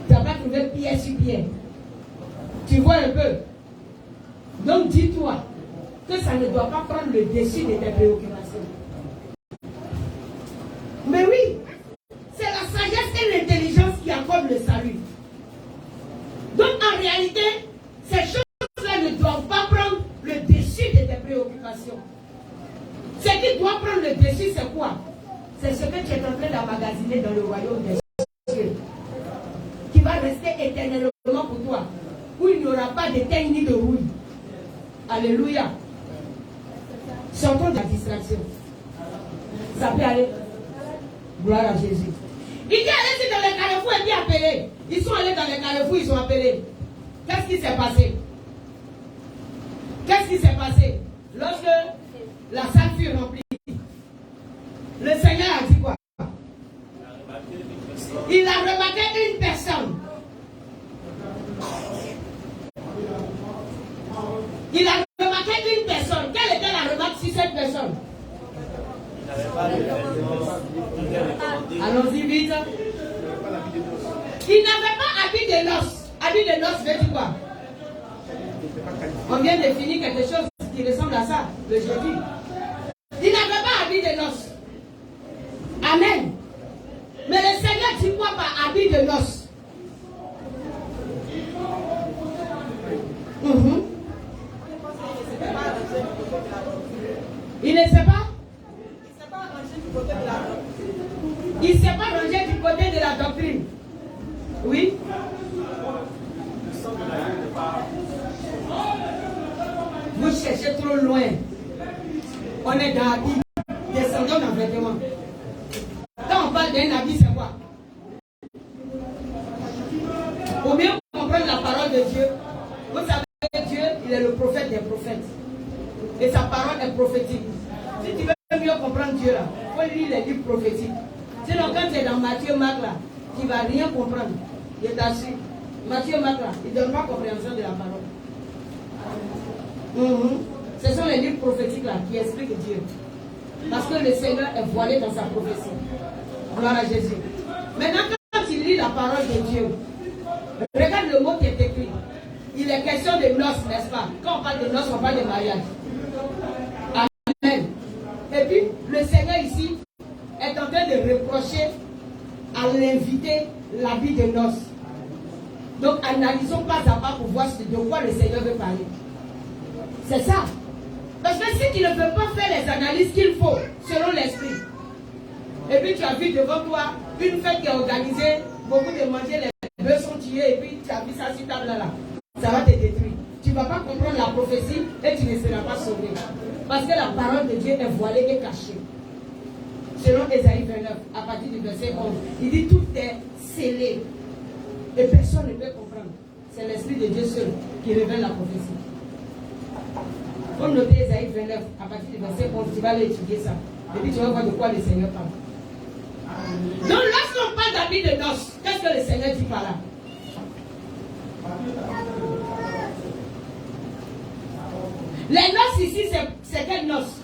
Tu n'as pas trouvé pierre sur pierre. Tu vois un peu. Donc dis-toi que ça ne doit pas prendre le dessus de tes préoccupations. Mais oui, c'est la sagesse et l'intelligence qui accordent le salut. Donc en réalité, ces choses-là ne doivent pas prendre le dessus de tes préoccupations. Ce qui doit prendre le dessus, c'est quoi? C'est ce que tu es en train d'emmagasiner dans le royaume des cieux, qui va rester éternellement pour toi, où il n'y aura pas de teigne ni de rouille. Alléluia. Sortons de la distraction. Ça peut aller. Gloire à Jésus. Il dit allez dans les carrefours et puis appelez. Ils sont allés dans les carrefours, ils sont appelés. Qu'est-ce qui s'est passé? Qu'est-ce qui s'est passé? Lorsque la salle fut remplie, le Seigneur a dit quoi? Il a remarqué une personne. Il a remarqué une personne. Quelle était la remarque sur cette personne? Allons-y vite. Il n'avait pas habit de noces. Habit de noces veut dire quoi? On vient de finir quelque chose qui ressemble à ça, le jeudi. Il n'avait pas habit de noces. Amen. Mais le Seigneur dit quoi par habit de noces? Il ne sait pas? Il ne s'est pas rangé du côté de la doctrine. Oui. Vous cherchez trop loin. On est dans habit. Descendons dans vêtements. Quand on parle d'un habit, c'est quoi? Pour mieux comprendre la parole de Dieu, vous savez, Dieu, il est le prophète des prophètes. Et sa parole est prophétique. Si tu veux mieux comprendre Dieu, là, il faut lire les livres prophétiques. Sinon, quand tu es dans Matthieu, Marc, là, tu ne vas rien comprendre. Je t'assure. Matthieu, Marc, là, il ne donne pas compréhension de la parole. Ce sont les livres prophétiques là qui expliquent Dieu. Parce que le Seigneur est voilé dans sa prophétie. Gloire à Jésus. Maintenant, quand tu lis la parole de Dieu, Regarde le mot qui est écrit. Il est question de noces, n'est-ce pas? Quand on parle de noces, on parle de mariage. Amen. Et puis, le Seigneur ici est en train de reprocher à l'invité l'habit de noces. Donc, analysons pas à pas pour voir de quoi le Seigneur veut parler. C'est ça. Parce que si tu ne peux pas faire les analyses qu'il faut, selon l'esprit, et puis tu as vu devant toi une fête qui est organisée, beaucoup de manger, les bœufs sont tués, et puis tu as vu ça sur table là, ça va te détruire. Tu ne vas pas comprendre la prophétie et tu ne seras pas sauvé. Parce que la parole de Dieu est voilée et cachée. Selon Ésaïe 29, à partir du verset 11, il dit tout est scellé. Et personne ne peut comprendre. C'est l'Esprit de Dieu seul qui révèle la prophétie. Faut noter Ésaïe 29, à partir du verset 11, tu vas aller étudier ça. Et puis tu vas voir de quoi le Seigneur parle. Donc lorsqu'on parle d'habits de noces, qu'est-ce que le Seigneur dit par là? Les noces ici, c'est quelles noces?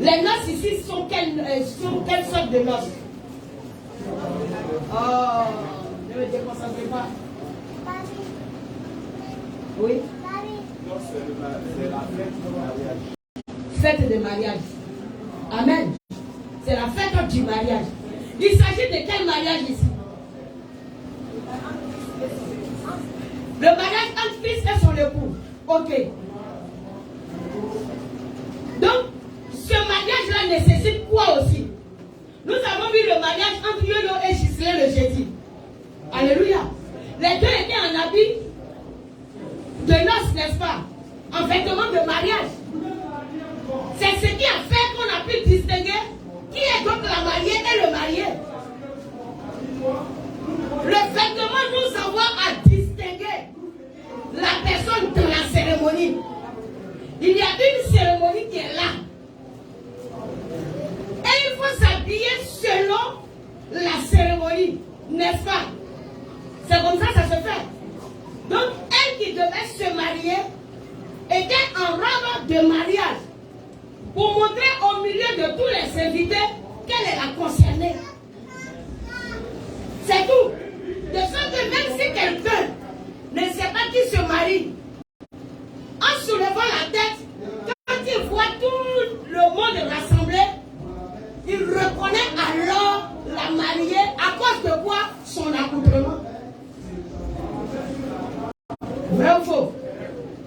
Les noces ici sont quelle sorte de noces? Oh, ne me déconcentrez pas. Oui? Non, c'est la fête de mariage. Fête de mariage. Amen. C'est la fête du mariage. Il s'agit de quel mariage ici? Le mariage entre Christ et son époux. Ok. Donc, ce mariage-là nécessite quoi aussi? Nous avons vu le mariage entre Yolo et Gislain le jeudi. Alléluia. Les deux étaient en habit de noces, n'est-ce pas? En vêtements de mariage. C'est ce qui a fait qu'on a pu distinguer qui est donc la mariée et le marié. Le vêtement nous envoie à distinguer la personne dans la cérémonie. Il y a une cérémonie qui est là. Et il faut s'habiller selon la cérémonie, n'est-ce pas? C'est comme ça que ça se fait. Donc, elle qui devait se marier était en robe de mariage pour montrer au milieu de tous les invités qu'elle est la concernée. C'est tout. De sorte que même si quelqu'un ne sait pas qui se marie, en soulevant la tête, quand il voit tout le monde rassemblé, il reconnaît alors la mariée à cause de quoi? Son accoutrement. Vrai ou faux?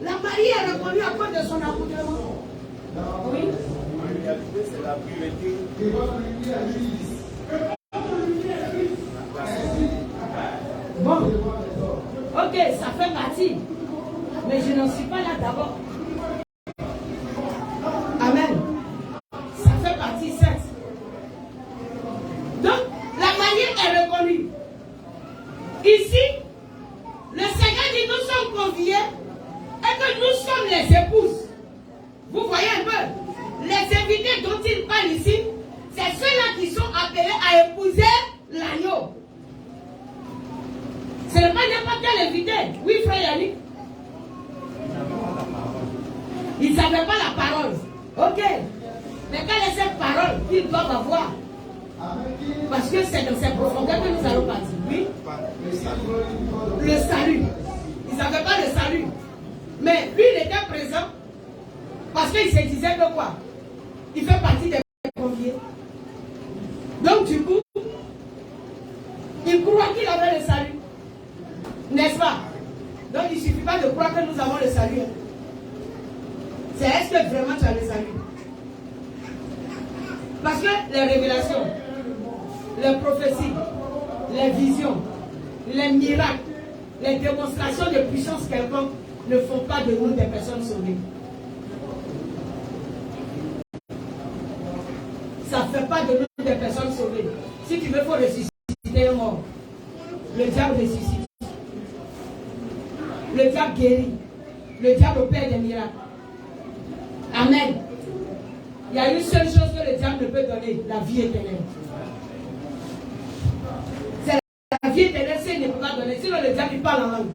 La mariée est reconnue à cause de son accoutrement. Oui. C'est la pureté. Bon. Ok, ça fait partie. Mais je n'en suis pas là d'abord. Amen. Ça fait partie, certes. Donc, la mariée est reconnue. Ici, le Seigneur dit nous sommes conviés et que nous sommes les épouses. Vous voyez un peu? Les invités dont il parle ici, c'est ceux-là qui sont appelés à épouser l'agneau. Ce n'est pas n'importe quel invité. Oui, frère Yannick. Ils n'avaient pas la parole. Ok. Mais quelle est cette parole qu'ils doivent avoir? Parce que c'est dans ces profondeurs que nous allons partir. Oui. Le salut. Ils n'avaient pas le salut. Mais lui, il était présent. Parce qu'il se disait que quoi? Il fait partie des conviés. Donc du coup, il croit qu'il avait le salut. N'est-ce pas? Donc il ne suffit pas de croire que nous avons le salut. C'est est-ce que vraiment tu as le salut? Parce que les révélations, les prophéties, les visions, les miracles, les démonstrations de puissance quelconque ne font pas de nous des personnes sauvées. Ça ne fait pas de nous des personnes sauvées. Si tu veux, il faut ressusciter un mort. Le diable ressuscite. Le diable guérit. Le diable opère des miracles. Amen. Il y a une seule chose que le diable ne peut donner, la vie éternelle. C'est la vie éternelle s'il ne peut pas donner. Sinon le diable il parle en langue.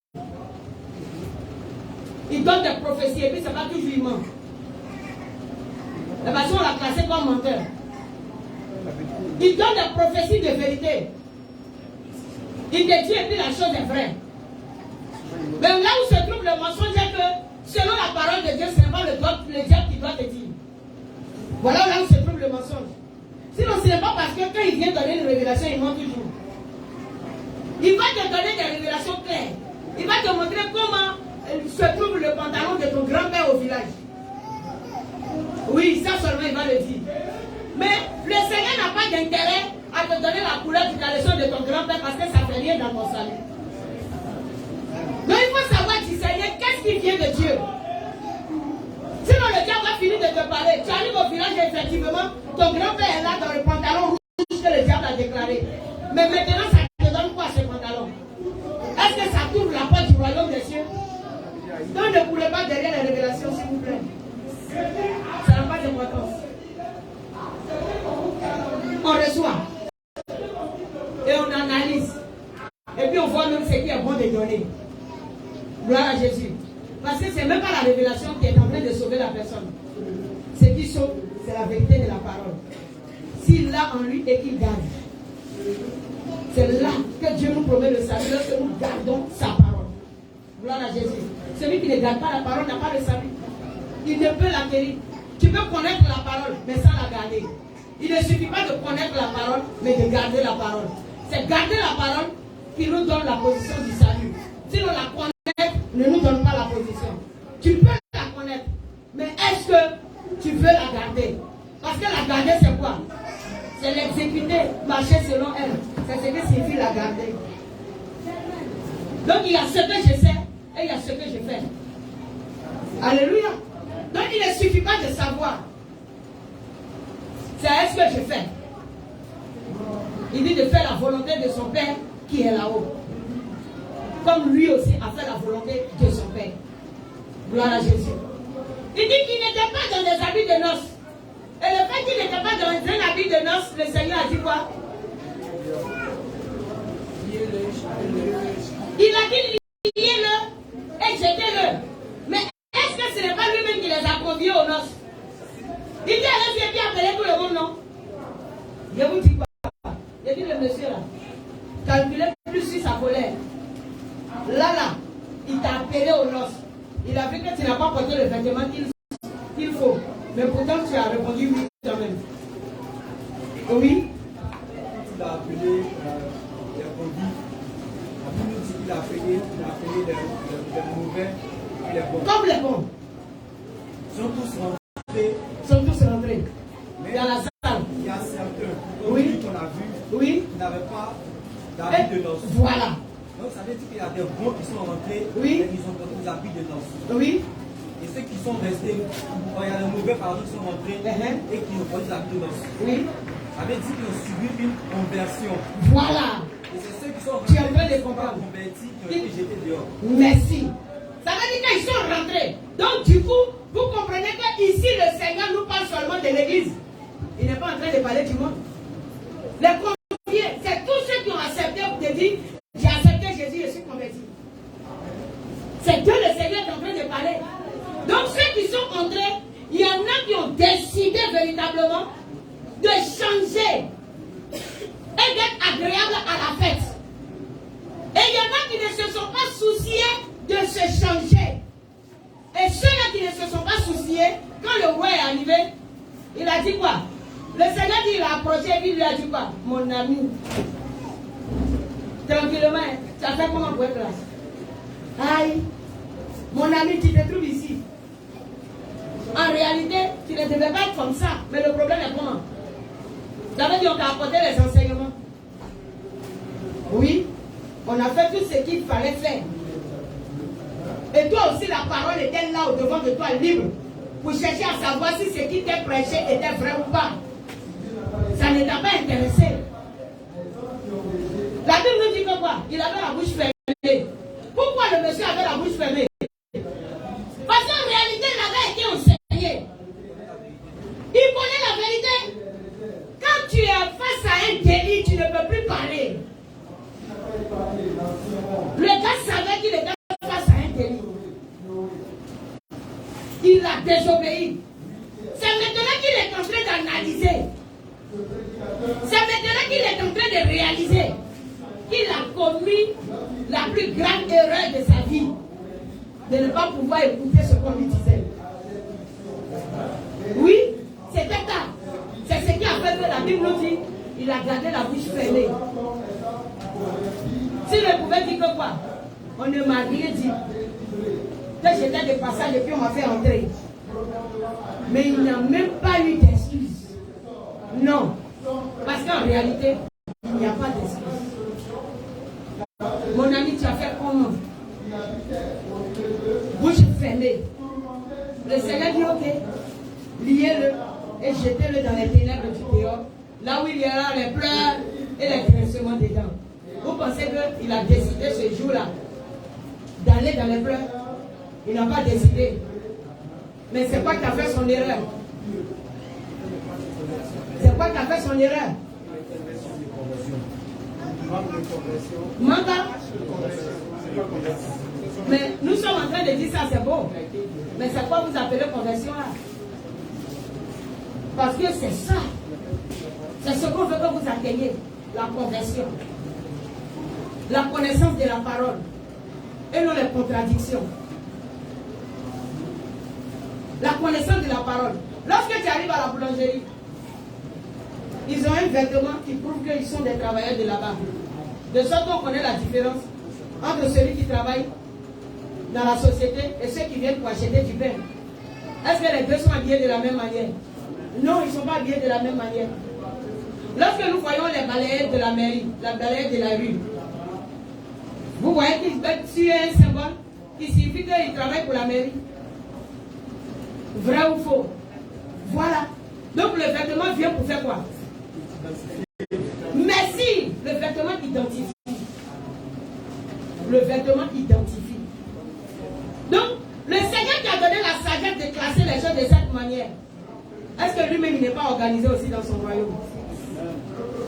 Il donne des prophéties et puis ça va toujours il ment. La façon on l'a classé comme menteur. Il donne des prophéties de vérité. Il te dit et puis la chose est vraie. Mais là où se trouve le mensonge, c'est que selon la parole de Dieu, ce n'est pas le diable qui doit te dire. Voilà là où se trouve le mensonge. Sinon, ce n'est pas parce que quand il vient donner une révélation, il ment toujours. Il va te donner des révélations claires. Il va te montrer comment se trouve le pantalon de ton grand-père au village. Oui, ça seulement il va le dire. Mais le Seigneur n'a pas d'intérêt à te donner la couleur du caleçon de ton grand-père parce que ça ne fait rien dans ton salut. Donc il faut savoir discerner qu'est-ce qui vient de Dieu. Sinon le diable va finir de te parler. Tu arrives au village et effectivement, ton grand-père est là dans le pantalon rouge que le diable a déclaré. Mais maintenant, ça te donne quoi ce pantalon? Est-ce que ça t'ouvre la porte du royaume des cieux? Donc ne courez pas derrière les révélations, s'il vous plaît. Ça n'a pas d'importance. On reçoit. Et on analyse. Et puis on voit même ce qui est bon de donner. Gloire à Jésus. Parce que ce n'est même pas la révélation qui est en train de sauver la personne. Ce qui sauve, c'est la vérité de la parole. S'il l'a en lui et qu'il garde. C'est là que Dieu nous promet le salut, lorsque nous gardons sa parole. Gloire à Jésus. Celui qui ne garde pas la parole n'a pas le salut. Il ne peut l'acquérir. Tu peux connaître la parole, mais sans la garder. Il ne suffit pas de connaître la parole, mais de garder la parole. C'est garder la parole qui nous donne la position du salut. Sinon, la connaître ne nous donne pas la position. Tu peux la connaître, mais est-ce que tu veux la garder? Parce que la garder, c'est quoi? C'est l'exécuter, marcher selon elle. C'est ce que signifie la garder. Donc, il y a ce que je sais et il y a ce que je fais. Alléluia. Donc, il ne suffit pas de savoir. C'est ce que je fais. Il dit de faire la volonté de son Père qui est là-haut. Comme lui aussi a fait la volonté de son Père. Gloire à Jésus. Il dit qu'il n'était pas dans des habits de noces. Et le fait qu'il n'était pas dans un habit de noces, le Seigneur a dit quoi? Il a dit liez-le et jetez-le. Mais est-ce que ce n'est pas lui-même qui les a conviés aux noces? Il dit allez bien appeler tout le monde, non? Je vous dis quoi? Il dit le monsieur là, calculez plus sur sa colère. Là, il t'a appelé aux noces. Il a vu que tu n'as pas porté le vêtement qu'il faut. Mais pourtant tu as répondu oui quand même. Oui? Il a appelé les conduits. Il a appelé les mauvais et les bons. Comme les bons. Ils sont tous rentrés. Mais dans la salle. Il y a certains oui. qu'on a vus oui. qui n'avaient pas d'habits de noces. Voilà. Donc ça veut dire qu'il y a des bons qui sont rentrés oui. et ils ont porté des habits de noces. Oui. Et ceux qui sont restés, il y a des mauvais pardon qui sont rentrés et qui ont porté des habits de noces. Oui. Ça veut dire qu'ils ont subi une conversion. Voilà. Et c'est ceux qui sont rentrés, qui sont pas convertis, qui ont été jetés dehors. Merci. Ça veut dire qu'ils sont rentrés. Donc du coup, vous comprenez que ici le Seigneur nous parle seulement de l'église. Il n'est pas en train de parler du monde. Les conviés, c'est tous ceux qui ont accepté de dire j'ai accepté Jésus, je suis converti. C'est Dieu le Seigneur qui est en train de parler. Donc ceux qui sont entrés, il y en a qui ont décidé véritablement de changer et d'être agréables à la fête. Et il y en a qui ne se sont pas souciés de se changer. Et ceux-là qui ne se sont pas souciés, quand le roi est arrivé, il a dit quoi? Le Seigneur dit, il a approché et il lui a dit quoi? Mon ami, tranquillement, tu as fait comment pour être là? Aïe, mon ami, tu te trouves ici. En réalité, tu ne devais pas être comme ça. Mais le problème est comment? Ça veut dire qu'on a apporté les enseignements. Oui, on a fait tout ce qu'il fallait faire. Et toi aussi, la parole était là au devant de toi, libre, pour chercher à savoir si ce qui t'est prêché était vrai ou pas. Ça ne t'a pas intéressé. La Bible nous dit que quoi? Il avait la bouche fermée. Pourquoi le monsieur avait la bouche fermée? Parce qu'en réalité, il avait été enseigné. Il connaît la vérité. Quand tu es face à un délit, tu ne peux plus parler. Le gars savait qu'il était face à un délit. Il a désobéi. C'est maintenant qu'il est en train d'analyser. C'est maintenant qu'il est en train de réaliser qu'il a commis la plus grande erreur de sa vie, de ne pas pouvoir écouter ce qu'on lui disait. Oui, c'était ça. C'est ce qui a fait que la Bible nous dit, il a gardé la bouche fermée. S'il ne pouvait dire que quoi, on ne m'a rien dit. Que j'étais de passage et puis on m'a fait entrer. Mais il n'y a même pas eu d'excuse. Non. Parce qu'en réalité, il n'y a pas d'excuse. Mon ami, tu as fait comment? Bouche fermée. Le Seigneur dit ok, liez-le et jetez-le dans les ténèbres du dehors, là où il y aura les pleurs et les grincements des dents. Vous pensez qu'il a décidé ce jour-là d'aller dans les pleurs? Il n'a pas décidé. Mais c'est quoi qui a fait son erreur? C'est quoi qui a fait son erreur? Mandat. Mais nous sommes en train de dire ça, c'est bon. Mais c'est quoi vous appelez conversion là? Parce que c'est ça. C'est ce qu'on veut que vous atteigniez. La conversion. La connaissance de la parole. Et non les contradictions. La connaissance de la parole. Lorsque tu arrives à la boulangerie, ils ont un vêtement qui prouve qu'ils sont des travailleurs de là-bas. De sorte qu'on connaît la différence entre celui qui travaille dans la société et ceux qui viennent pour acheter du pain. Est-ce que les deux sont habillés de la même manière? Non, ils ne sont pas habillés de la même manière. Lorsque nous voyons les balayettes de la mairie, la balayette de la rue, vous voyez qu'ils mettent sur un symbole qui signifie qu'ils travaillent pour la mairie. Vrai ou faux? Voilà. Donc le vêtement vient pour faire quoi? Merci. Le vêtement identifie. Le vêtement identifie. Donc, le Seigneur qui a donné la sagesse de classer les choses de cette manière, est-ce que lui-même n'est pas organisé aussi dans son royaume?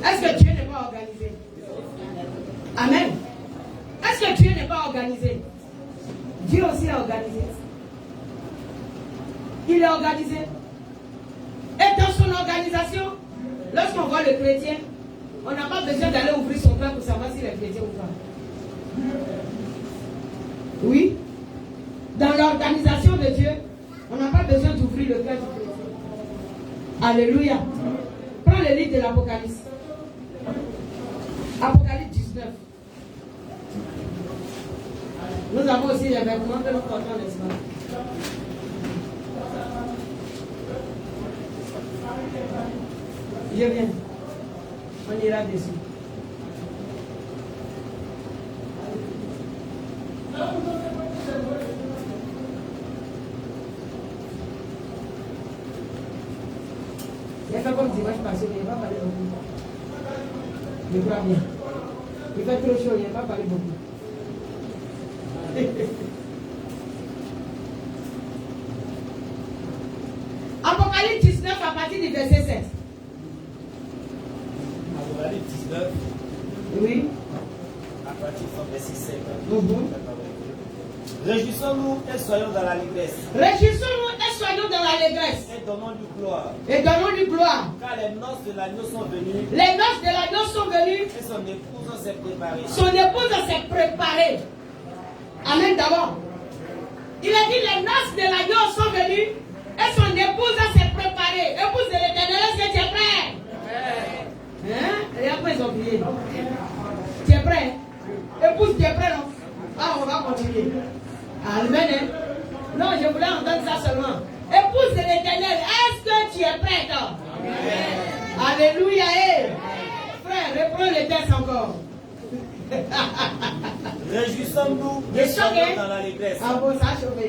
Est-ce que Dieu n'est pas organisé? Amen. Est-ce que Dieu n'est pas organisé? Dieu aussi est organisé. Il est organisé. Et dans son organisation, lorsqu'on voit le chrétien, on n'a pas besoin d'aller ouvrir son cœur pour savoir s'il est chrétien ou pas. Oui. Dans l'organisation de Dieu, on n'a pas besoin d'ouvrir le cœur du chrétien. Alléluia. Prends le livre de l'Apocalypse. Apocalypse 19. Nous avons aussi les vêtements que nous portons, n'est-ce pas? Je viens. On ira dessus. Il fait comme dimanche passé, mais il ne va pas parler beaucoup. Je crois bien. Il fait trop chaud, il ne va pas parler beaucoup. Apocalypse 19 à partir du verset 7. Apocalypse 19. Oui. À partir du verset 7. Réjouissons-nous et soyons dans l'allégresse. Réjouissons-nous et soyons dans l'allégresse. Et donnons-lui gloire. Et donnons-lui gloire. Car les noces de l'agneau sont venues. Les noces de l'agneau sont venues. Et son épouse s'est préparée. Son épouse s'est préparée. Amen d'abord. Il a dit les noces de l'agneau sont venues. Et son épouse s'est préparée. Épouse de l'Éternel, est-ce que tu es prêt? Hein? Et après ils ont oublié. Tu es prêt? Épouse, tu es prêt, non? Ah, on va continuer. Amen. Hein? Non, je voulais entendre ça seulement. Épouse de l'Éternel, est-ce que tu es prête? Amen. Alléluia. Hey. Frère, reprends le texte encore. Réjouissons-nous et soyons dans l'allégresse. Ah bon, ça a chauffé.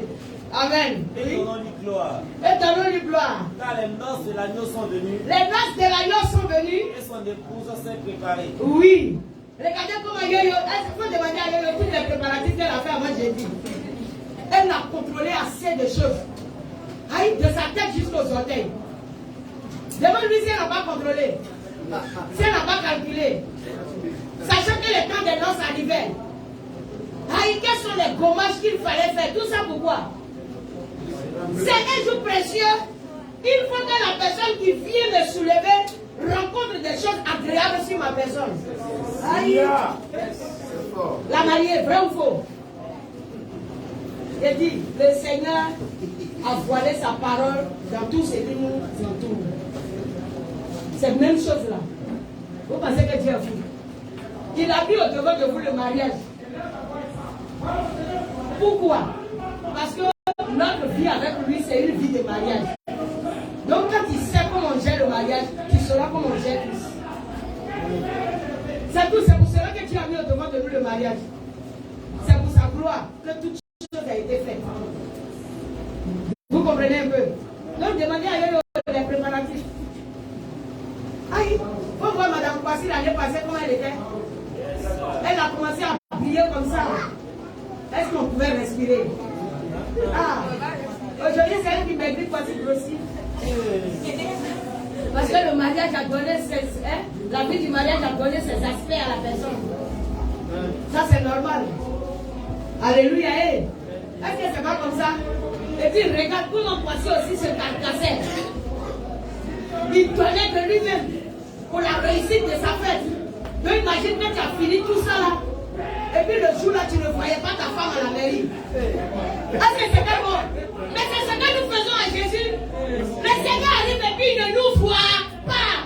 Amen. Et donnons-lui gloire. Et donnons-lui gloire. Car les noces de l'agneau sont venues. Les noces de l'agneau sont venues. Et son épouse s'est préparée. Oui. Regardez comment Yo-Yo, est-ce qu'il faut demander à Yo-Yo toutes les préparatifs qu'elle a fait avant jeudi? Elle a contrôlé assez de choses. Aïe, de sa tête jusqu'aux orteils. Demande-lui si elle n'a pas contrôlé. Si elle n'a pas calculé. Sachant que le temps des noces arrivait. Aïe, quels sont les gommages qu'il fallait faire? Tout ça pourquoi? C'est un jour précieux. Il faut que la personne qui vient me soulever rencontre des choses agréables sur ma personne. Aïe. La mariée, vrai ou faux? Il dit, le Seigneur a voilé sa parole dans tout ce qui nous entoure. C'est la même chose là. Vous pensez que Dieu est fou? Il a mis au-devant de vous le mariage. Pourquoi? Parce que notre vie avec lui, c'est une vie de mariage. Donc quand il sait comment on gère le mariage, tu sauras comment on gère Christ. C'est tout, c'est pour cela que Dieu a mis au-devant de nous le mariage. C'est pour sa gloire que toute chose a été faite. Vous comprenez un peu? Donc demandez à eux les préparatifs. Aïe, faut voir Madame Kwasi l'année passée comment elle était. Elle a commencé à briller comme ça. Est-ce qu'on pouvait respirer? Ah, aujourd'hui c'est elle qui maigrit Kwasi grossit. Parce que le mariage a donné la vie du mariage a donné ses aspects à la personne. Ça c'est normal. Alléluia. Est-ce que c'est pas comme ça? Et puis regarde comment Kwasi aussi se carcassait. Il donnait de lui-même pour la réussite de sa fête. Donc imagine que tu as fini tout ça là. Et puis le jour là, tu ne voyais pas ta femme à la mairie. Est-ce que c'était bon? Mais c'est ce que nous faisons à Jésus. Le Seigneur arrive et puis il ne nous voit pas.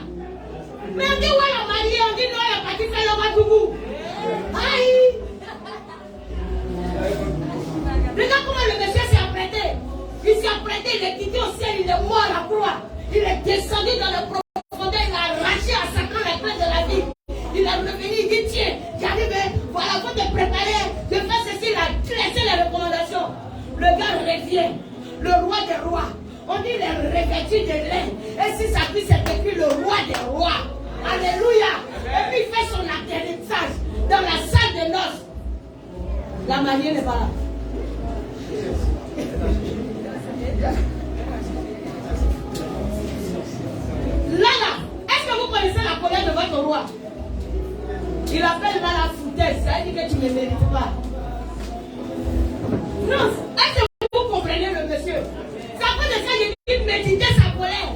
Mais on dit où est la mariée? On dit non, elle est partie faire le Watoubou. Aïe! Regarde comment le monsieur s'est apprêté. Il s'est apprêté, il est quitté au ciel, il est mort à la croix. Il est descendu dans le profondeur, il a arraché à Satan les clés de la vie. Il est revenu, il dit tiens, j'arrive, voilà, faut te préparer, de faire ceci, il a laissé les recommandations. Le gars revient, le roi des rois. On dit il est revêtu de lin. Et si sa vie c'est écrit le roi des rois. Alléluia. Et puis il fait son atterrissage dans la salle de noces. La mariée n'est pas là. Là, est-ce que vous connaissez la colère de votre roi? Il appelle là la foutaise, ça veut dire que tu ne mérites pas. Non, est-ce que vous comprenez le monsieur? Ça fait de ça qu'il méditait sa colère.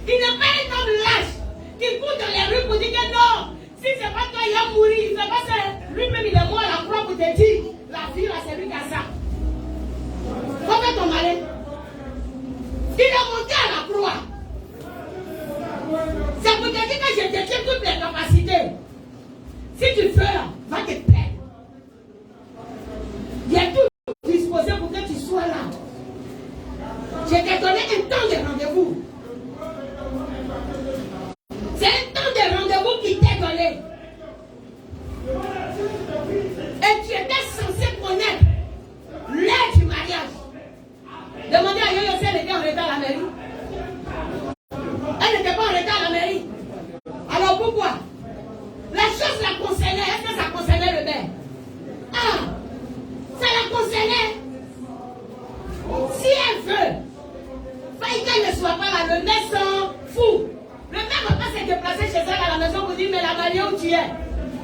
Il n'est pas un homme lâche qui court dans les rues pour dire que non, si c'est pas toi, il va mourir. Il fait pas ça. Lui-même, il est mort à la croix pour te dire la vie là, c'est lui qui a ça. Faut faire ton malin. Il est monté à la croix. C'est pour te dire que je détiens toutes les capacités. Si tu veux là, va te plaindre. Il y a tout disposé pour que tu sois là. Je t'ai donné un temps de rendez-vous. C'est un temps de rendez-vous qui t'est donné. Et tu étais censé connaître l'heure du mariage. Demandez à Yoyo si elle était en retard à la mairie. Elle n'était pas en retard à la mairie. Alors pourquoi? La chose la concernait. Est-ce que ça concernait le maire? Ah, ça la concernait. Si elle veut, faille qu'elle ne soit pas là, le maire s'en fout. Le maire ne va pas se déplacer chez elle à la maison pour dire mais la mariée où tu es.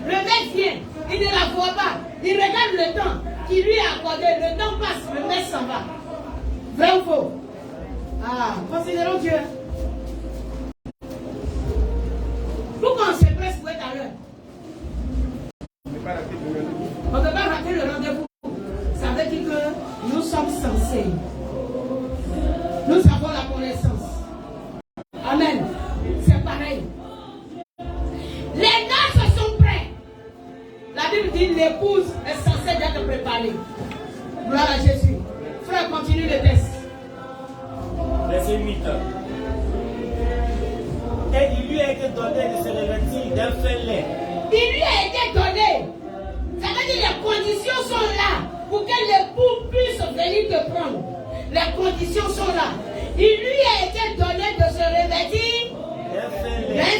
Le maire vient, il ne la voit pas. Il regarde le temps qui lui est accordé. Le temps passe, le maire s'en va. Vrai ou faux? Ah, considérons Dieu. Pourquoi on se presse pour être à l'heure? On ne peut pas rater le rendez-vous. Ça veut dire que nous sommes censés. Nous avons la connaissance. Amen. C'est pareil. Les noces sont prêts. La Bible dit l'épouse est censée d'être préparée. Gloire à Jésus. Frère, continue le test. Verset 8. Et il lui a été donné de se revêtir d'un fin lait. Il lui a été donné. Ça veut dire les conditions sont là pour que l'époux puisse venir te prendre. Les conditions sont là. Il lui a été donné de se revêtir d'un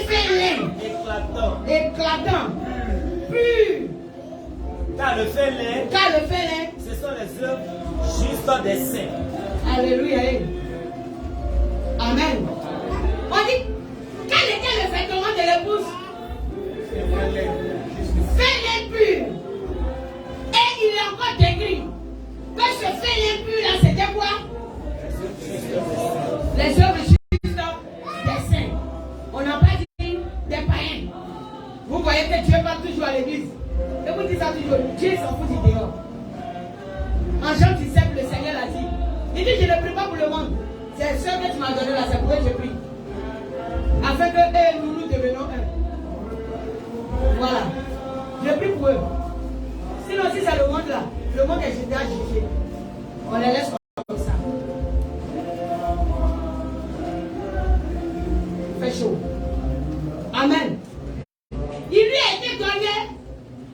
fin lait. Éclatant. Pur. Car le fin lait, ce sont les œuvres justes des saints. Alléluia. Amen. On dit, quel était le vêtement de l'épouse? Fait l'impur. Et il est encore décrit que ce fait l'impur là, c'était quoi? Les œuvres justes des saints. On n'a pas dit Vous voyez que Dieu va toujours à l'église. Et vous dites ça toujours, Dieu s'en fout du dehors. En Jean 17, le Seigneur l'a dit. Il dit, je ne prie pas pour le monde. C'est ce que tu m'as donné là, c'est pour eux que je prie. Afin que eux et nous devenions un. Voilà. Je prie pour eux. Sinon, si c'est le monde là, le monde est jeté à juger. On les laisse comme ça. Fait chaud. Amen. Il lui a été donné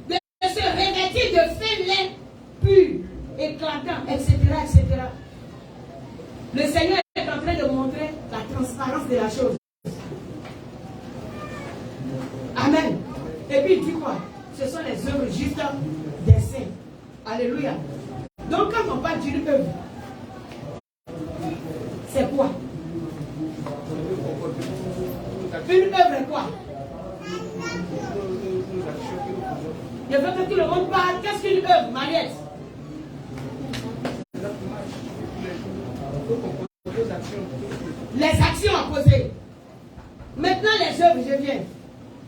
de se revêtir de fin lait pur, éclatant, etc., etc. Le Seigneur est en train de montrer la transparence de la chose. Amen. Et puis il dit quoi? Ce sont les œuvres justes des saints. Alléluia. Donc quand on parle d'une œuvre, c'est quoi? Une œuvre est quoi? Je veux que tout le monde parle. Qu'est-ce qu'une œuvre, Mariette? Les actions à poser. Maintenant, les œuvres, je viens.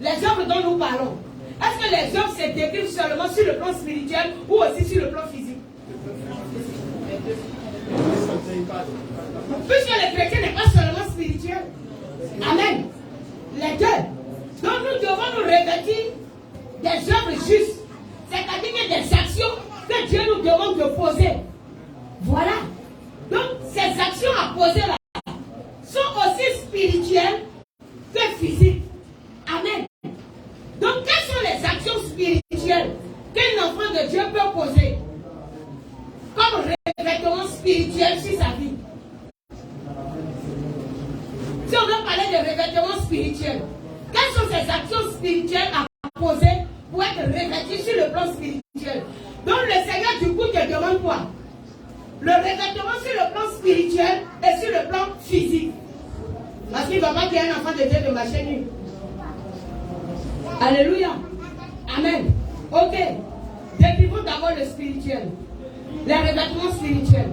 Les œuvres dont nous parlons. Est-ce que les œuvres se décrivent seulement sur le plan spirituel ou aussi sur le plan physique? Puisque le chrétien n'est pas seulement spirituel. Amen. Les deux. Donc nous devons nous revêtir des œuvres justes. C'est-à-dire que des actions que Dieu nous demande de poser. Voilà. Donc ces actions à poser là sont aussi spirituelles que physiques. Amen. Donc quelles sont les actions spirituelles qu'un enfant de Dieu peut poser comme revêtement spirituel sur sa vie? Si on veut parler de revêtement spirituel, quelles sont ces actions spirituelles à poser pour être revêtu sur le plan spirituel? Donc le Seigneur du coup te demande quoi? Le revêtement sur le plan spirituel et sur le plan physique. Parce qu'il ne va pas qu'il y ait un enfant de Dieu de marcher nu. Alléluia. Amen. Ok. Décrivons d'abord le spirituel. Les revêtements spirituels.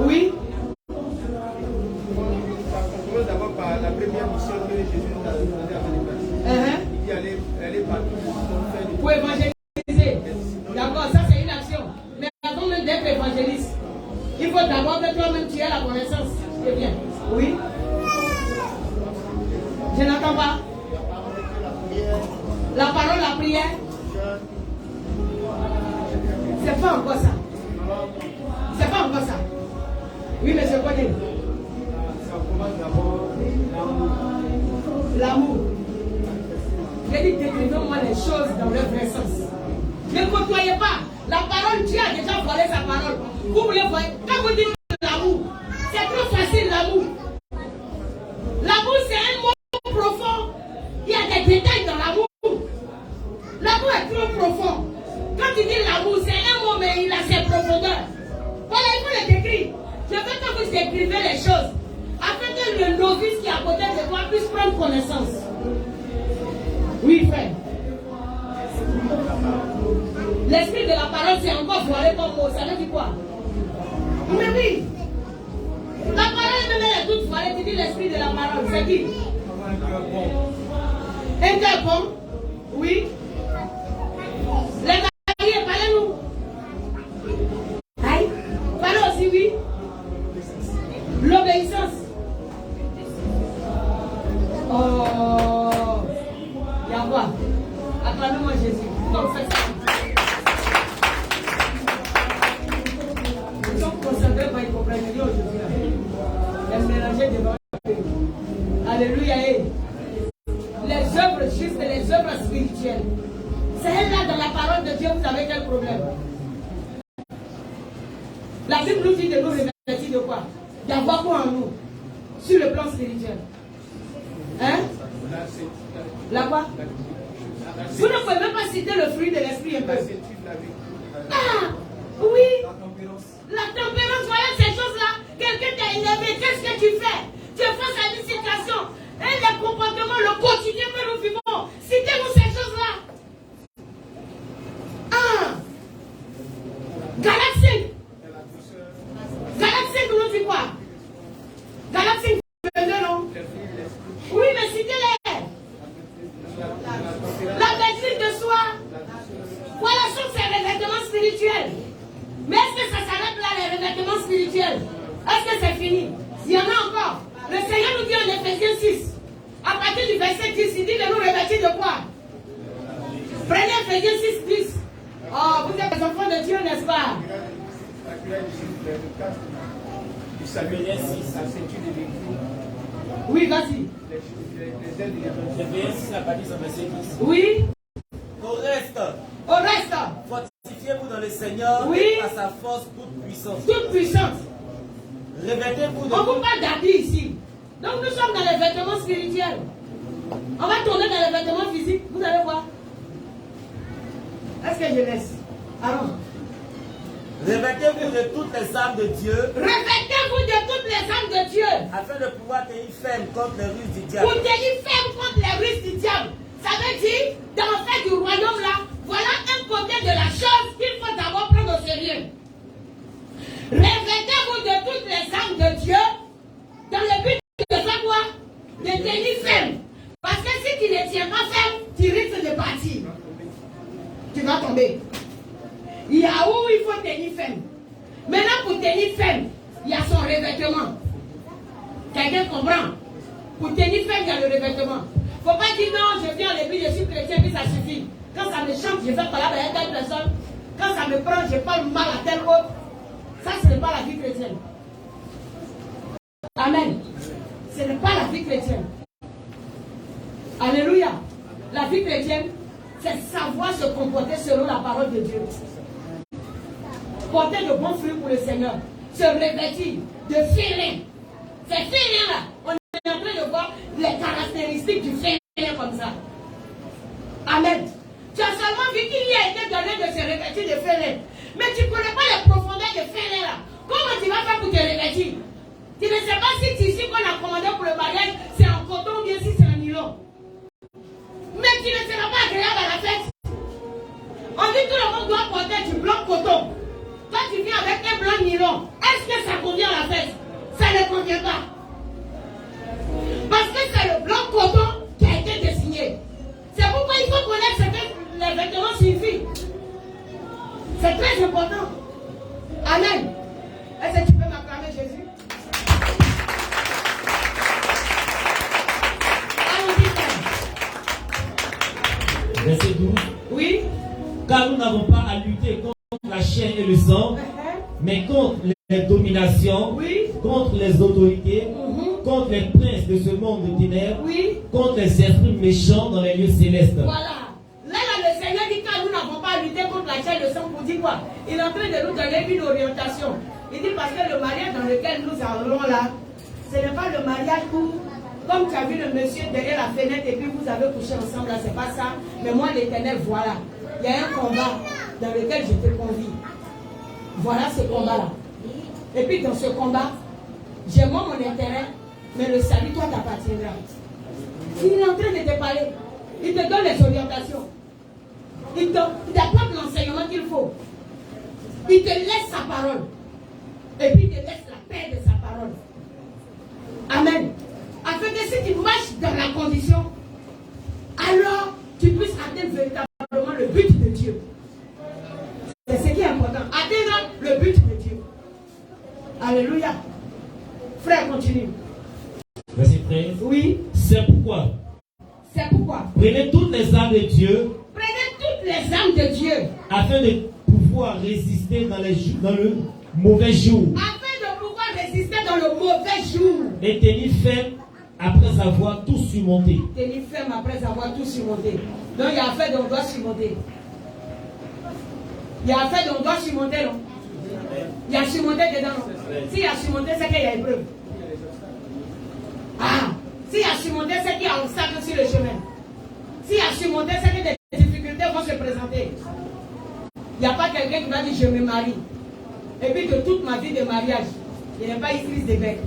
Oui. On commence d'abord par la première mission que Jésus nous a demandé à faire. Il dit aller partout pour évangéliser. D'accord, ça c'est une action. Mais avant même d'être évangéliste, il faut d'abord que toi-même tu aies la connaissance. C'est bien. Oui. Je n'entends pas. La parole, la prière. C'est pas encore ça. C'est pas encore ça. Oui, mais je connais. Ça commence d'abord l'amour. J'ai dit, décrivez-moi les choses dans leur vrai sens. Ne côtoyez pas. La parole, Dieu a déjà volé sa parole. Vous voulez voir. Quand vous dites l'amour, c'est trop facile l'amour. L'amour, c'est un mot profond. Il y a des détails dans l'amour. L'amour est trop profond. Quand tu dis l'amour, c'est un mot, mais il a ses profondeurs. Voilà, il faut le décrire. Je veux que vous décrivez les choses, afin que le novice qui est à côté de toi puisse prendre connaissance. Oui, frère. L'esprit de la parole, c'est encore voilé comme mot. Ça veut dire quoi? Mais oui. La parole même elle est toute voilée. Tu dis l'esprit de la parole. C'est qui? Un cœur bon. Oui. Les mariés, parlez-nous. Aïe. Parlez aussi, oui. L'obéissance. Oh. Il y a quoi? Acclamez-moi Jésus. Donc faites ça. Ils sont concentrés par les compagnies aujourd'hui. Ils mélangent devant eux. Alléluia. Les œuvres justes et les œuvres spirituelles. C'est là dans la parole de Dieu, vous avez quel problème? La Bible nous dit de nous revêtir de quoi? D'avoir quoi en nous? Sur le plan spirituel. Hein? La quoi? Vous ne pouvez même pas citer le fruit de l'esprit un peu. Ah! Oui! La tempérance, voilà ces choses-là. Quelqu'un t'a énervé, qu'est-ce que tu fais? Tu es face à une situation. Et les comportements, le quotidien que nous vivons. Citez-nous ces choses-là. Ah! Galates 5. Galates 5 nous dit quoi? Galates 5, 22, non? Le Seigneur nous dit en Éphésiens 6, à partir du verset 10, il dit de nous revêtir de quoi? Prenez Éphésiens 6, 10. Oh, vous êtes des enfants de Dieu, n'est-ce pas? Oui, vas-y. Éphésiens 6, à partir du verset 10. Oui. Au reste, fortifiez-vous dans le Seigneur oui. à sa force toute puissance. Toute puissance. Revêtez-vous de... On vous parle d'habits ici. Donc nous sommes dans les vêtements spirituels. On va tourner dans les vêtements physiques. Vous allez voir. Est-ce que je laisse? Allons. Revêtez-vous de toutes les armes de Dieu. Revêtez-vous de toutes les armes de Dieu. Afin de pouvoir tenir ferme contre les ruses du diable. Pour tenir ferme contre les ruses du diable. Ça veut dire, dans le fait du royaume là, voilà un côté de la chose qu'il faut d'abord prendre au sérieux. Revêtez-vous de toutes les armes de Dieu dans le but de faire quoi? De tenir ferme. Parce que si tu ne tiens pas ferme, tu risques de partir. Tu vas tomber. Il y a où il faut tenir ferme. Maintenant, pour tenir ferme, il y a son revêtement. Quelqu'un comprend? Pour tenir ferme, il y a le revêtement. Il ne faut pas dire non, je viens à l'église, je suis chrétien, puis ça suffit. Quand ça me chante, je vais parler avec telle personne. Quand ça me prend, je parle mal à telle autre. Ça, ce n'est pas la vie chrétienne. Amen. Ce n'est pas la vie chrétienne. Alléluia. La vie chrétienne, c'est savoir se comporter selon la parole de Dieu. Porter de bons fruits pour le Seigneur. Se revêtir de férin. Ces férins-là, on est en train de voir les caractéristiques du férin comme ça. Amen. Tu as seulement vu qu'il y a été donné de se revêtir de férin. Mais tu ne connais pas les profondeurs de férin là. Comment tu vas faire pour te revêtir? Tu ne sais pas si ici qu'on a commandé pour le mariage, c'est en coton ou bien si c'est en nylon. Mais tu ne seras pas agréable à la fête. On dit que tout le monde doit porter du blanc coton. Toi tu viens avec un blanc nylon. Est-ce que ça convient à la fête? Ça ne convient pas. Parce que c'est le blanc coton qui a été désigné. C'est pourquoi il faut connaître ce que les vêtements signifient. C'est très important. Amen. Est-ce que tu peux m'acclamer Jésus? Verset 12. Oui. Car nous n'avons pas à lutter contre la chair et le sang, mais contre les dominations, oui. Contre les autorités, contre les princes de ce monde de ténèbres, oui. Contre les esprits méchants dans les lieux célestes. Voilà. Là, le Seigneur dit que nous n'avons pas à lutter contre la chair et le sang pour dire quoi? Il est en train de nous donner une orientation. Il dit parce que le mariage dans lequel nous allons là, ce n'est pas le mariage où, comme tu as vu le monsieur derrière la fenêtre et puis vous avez couché ensemble là, c'est pas ça. Mais moi, l'Éternel, voilà. Il y a un combat dans lequel je te convie. Voilà ce combat-là. Et puis dans ce combat, j'ai moi mon intérêt, mais le salut, toi, t'appartiendra. Il est en train de te parler. Il te donne les orientations. Il t'apporte l'enseignement qu'il faut. Il te laisse sa parole. Et puis il te laisse la paix de sa parole. Amen. Afin que si tu marches dans la condition, alors tu puisses atteindre véritablement le but de Dieu. C'est ce qui est important. Atteindre le but de Dieu. Alléluia. Frère, continue. Verset 13. Oui. C'est pourquoi. C'est pourquoi. Prenez toutes les armes de Dieu. Prenez toutes les armes de Dieu. Afin de pouvoir résister dans le mauvais jour. Afin de pouvoir résister dans le mauvais jour. Et tenir ferme après avoir tout surmonté. Tenir ferme après avoir tout surmonté. Donc il y a affaire dont on doit surmonter. Il y a affaire dont on doit surmonter, non? Il y a surmonté dedans, non? S'il y a surmonté, c'est qu'il y a épreuve. Ah! S'il y a surmonté, c'est qu'il y a un obstacle sur le chemin. S'il y a surmonté, c'est que des difficultés vont se présenter. Il n'y a pas quelqu'un qui va dire je me marie. Et puis de toute ma vie de mariage, il n'y a pas eu crise de bec.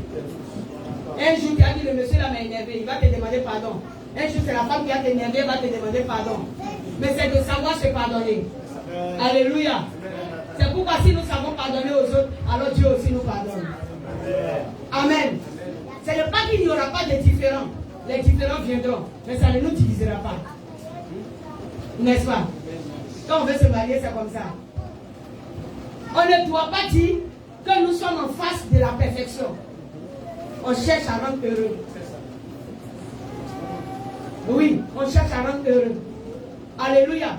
Un jour, tu as dit le monsieur là m'a énervé, il va te demander pardon. Un jour, c'est la femme qui a t'énervé, va te demander pardon. Mais c'est de savoir se pardonner. Alléluia. C'est pourquoi si nous savons pardonner aux autres, alors Dieu aussi nous pardonne. Amen. Ce n'est pas qu'il n'y aura pas de différents. Les différents viendront, mais ça ne nous divisera pas. N'est-ce pas? Quand on veut se marier, c'est comme ça. On ne doit pas dire que nous sommes en face de la perfection. On cherche à rendre heureux. Oui, on cherche à rendre heureux. Alléluia.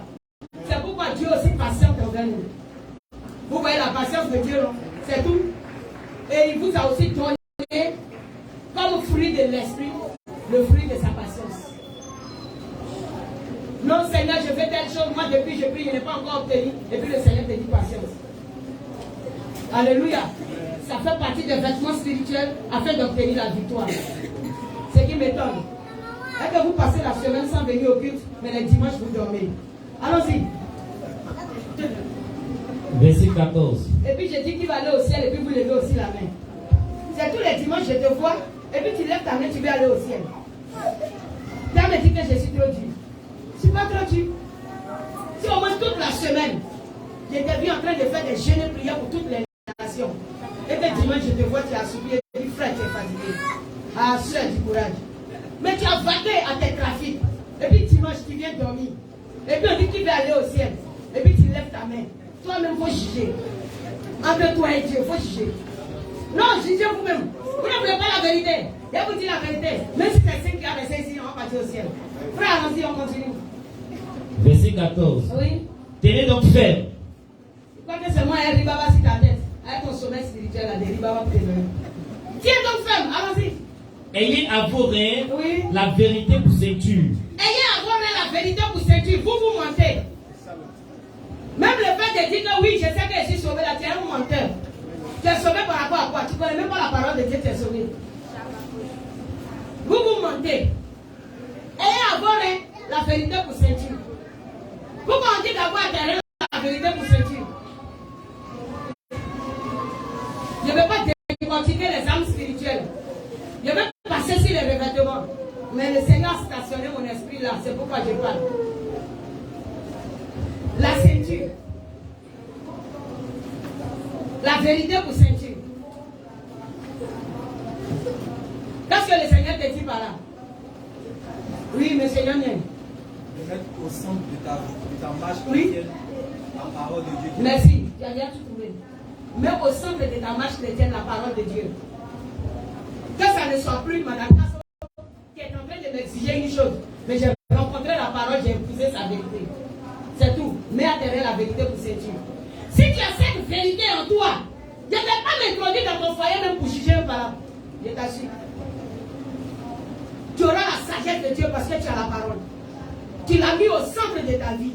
C'est pourquoi Dieu est aussi patient envers nous. Vous voyez la patience de Dieu, non? C'est tout. Et il vous a aussi donné comme fruit de l'esprit le fruit de sa patience. Non, Seigneur, je fais telle chose. Moi, depuis je prie, je n'ai pas encore obtenu. Et puis le Seigneur te dit patience. Alléluia. Ça fait partie des vêtements spirituels afin d'obtenir la victoire. Ce qui m'étonne. Est-ce que vous passez la semaine sans venir au culte, mais les dimanches vous dormez? Allons-y. Verset 14. Et puis je dis qu'il va aller au ciel et puis vous levez aussi la main. C'est tous les dimanches je te vois et puis tu lèves ta main, tu veux aller au ciel. Tu me dit que je suis trop dur. Je ne suis pas trop dur. Si au moins toute la semaine, je t'ai vu en train de faire des jeûnes et prières pour toutes les nations. Et que dimanche je te vois, tu as soufflé et puis frère, tu es fatigué. Ah, soeur, du courage. Mais tu as vaqué à tes trafics. Et puis dimanche, tu viens dormir. Et puis on dit qu'il veut aller au ciel. Et puis tu lèves ta main. Toi-même, il faut juger. Entre toi et Dieu, il faut juger. Non, jugez vous-même. Vous ne voulez pas la vérité. Je vous dis la vérité. Même si c'est 5 qui a resté ici, on va partir au ciel. Frère, allons-y, on continue. Verset 14. Oui. Tenez donc ferme. Tu crois que c'est moi un ribaba sur ta tête. Avec ton sommeil spirituel, là, des ribaba pour tes mains. Tiens donc ferme, allons-y. Ayez à vos reins Oui. la vérité pour ceinture. Ayez à vos reins la vérité pour ceinture. Vous mentez. Même le fait de dire que oui, je sais que je suis sauvé là, tu es un menteur. Tu es sauvé par rapport à quoi? Tu ne connais même pas la parole de Dieu, tu es sauvé. Vous mentez. Ayez à vos reins la vérité pour ceinture. Pourquoi on dit d'avoir à tes reins la vérité pour ceinture? Je ne veux pas décortiquer les âmes spirituelles. Je veux passer sur les revêtements. Mais le Seigneur a stationné mon esprit là, c'est pourquoi je parle. La ceinture. La vérité pour ceinture. Qu'est-ce que le Seigneur te dit par là? Oui, mais Seigneur mien. De mettre au centre de ta marche Oui. la parole de Dieu. Merci, tu as bien tout trouvé. Mais au centre de ta marche chrétienne, la parole de Dieu. Que ça ne soit plus Madame Casso qui est en train de m'exiger une chose. Mais j'ai rencontré la parole, j'ai épousé sa vérité. C'est tout. Mets à terre la vérité pour ceinture. Si tu as cette vérité en toi, je ne vais pas m'introduire dans ton foyer même pour juger un parent. Je t'assure. Tu auras la sagesse de Dieu parce que tu as la parole. Tu l'as mis au centre de ta vie.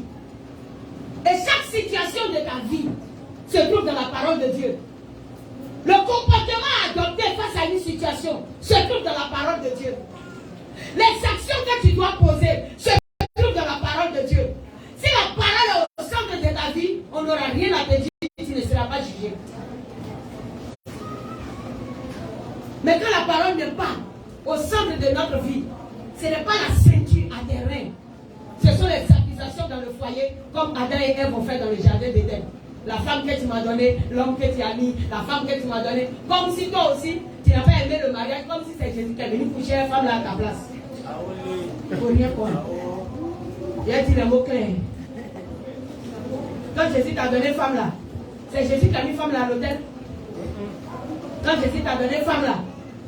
Et chaque situation de ta vie se trouve dans la parole de Dieu. Le comportement adopté face à une situation se trouve dans la parole de Dieu. Les actions que tu dois poser se trouvent dans la parole de Dieu. Si la parole est au centre de ta vie, on n'aura rien à te dire, tu ne seras pas jugé. Mais quand la parole n'est pas au centre de notre vie, ce n'est pas la ceinture à tes reins. Ce sont les accusations dans le foyer, comme Adam et Ève ont fait dans le jardin d'Éden. La femme que tu m'as donnée, l'homme que tu as mis, la femme que tu m'as donnée. Comme si toi aussi, tu n'as pas aimé le mariage, comme si c'est Jésus qui est venu coucher une femme là à ta place. Il ne faut rien quoi. Il a dit les mots clairs. Quand Jésus t'a donné femme là, c'est Jésus qui a mis femme là à l'hôtel. Quand Jésus t'a donné femme là,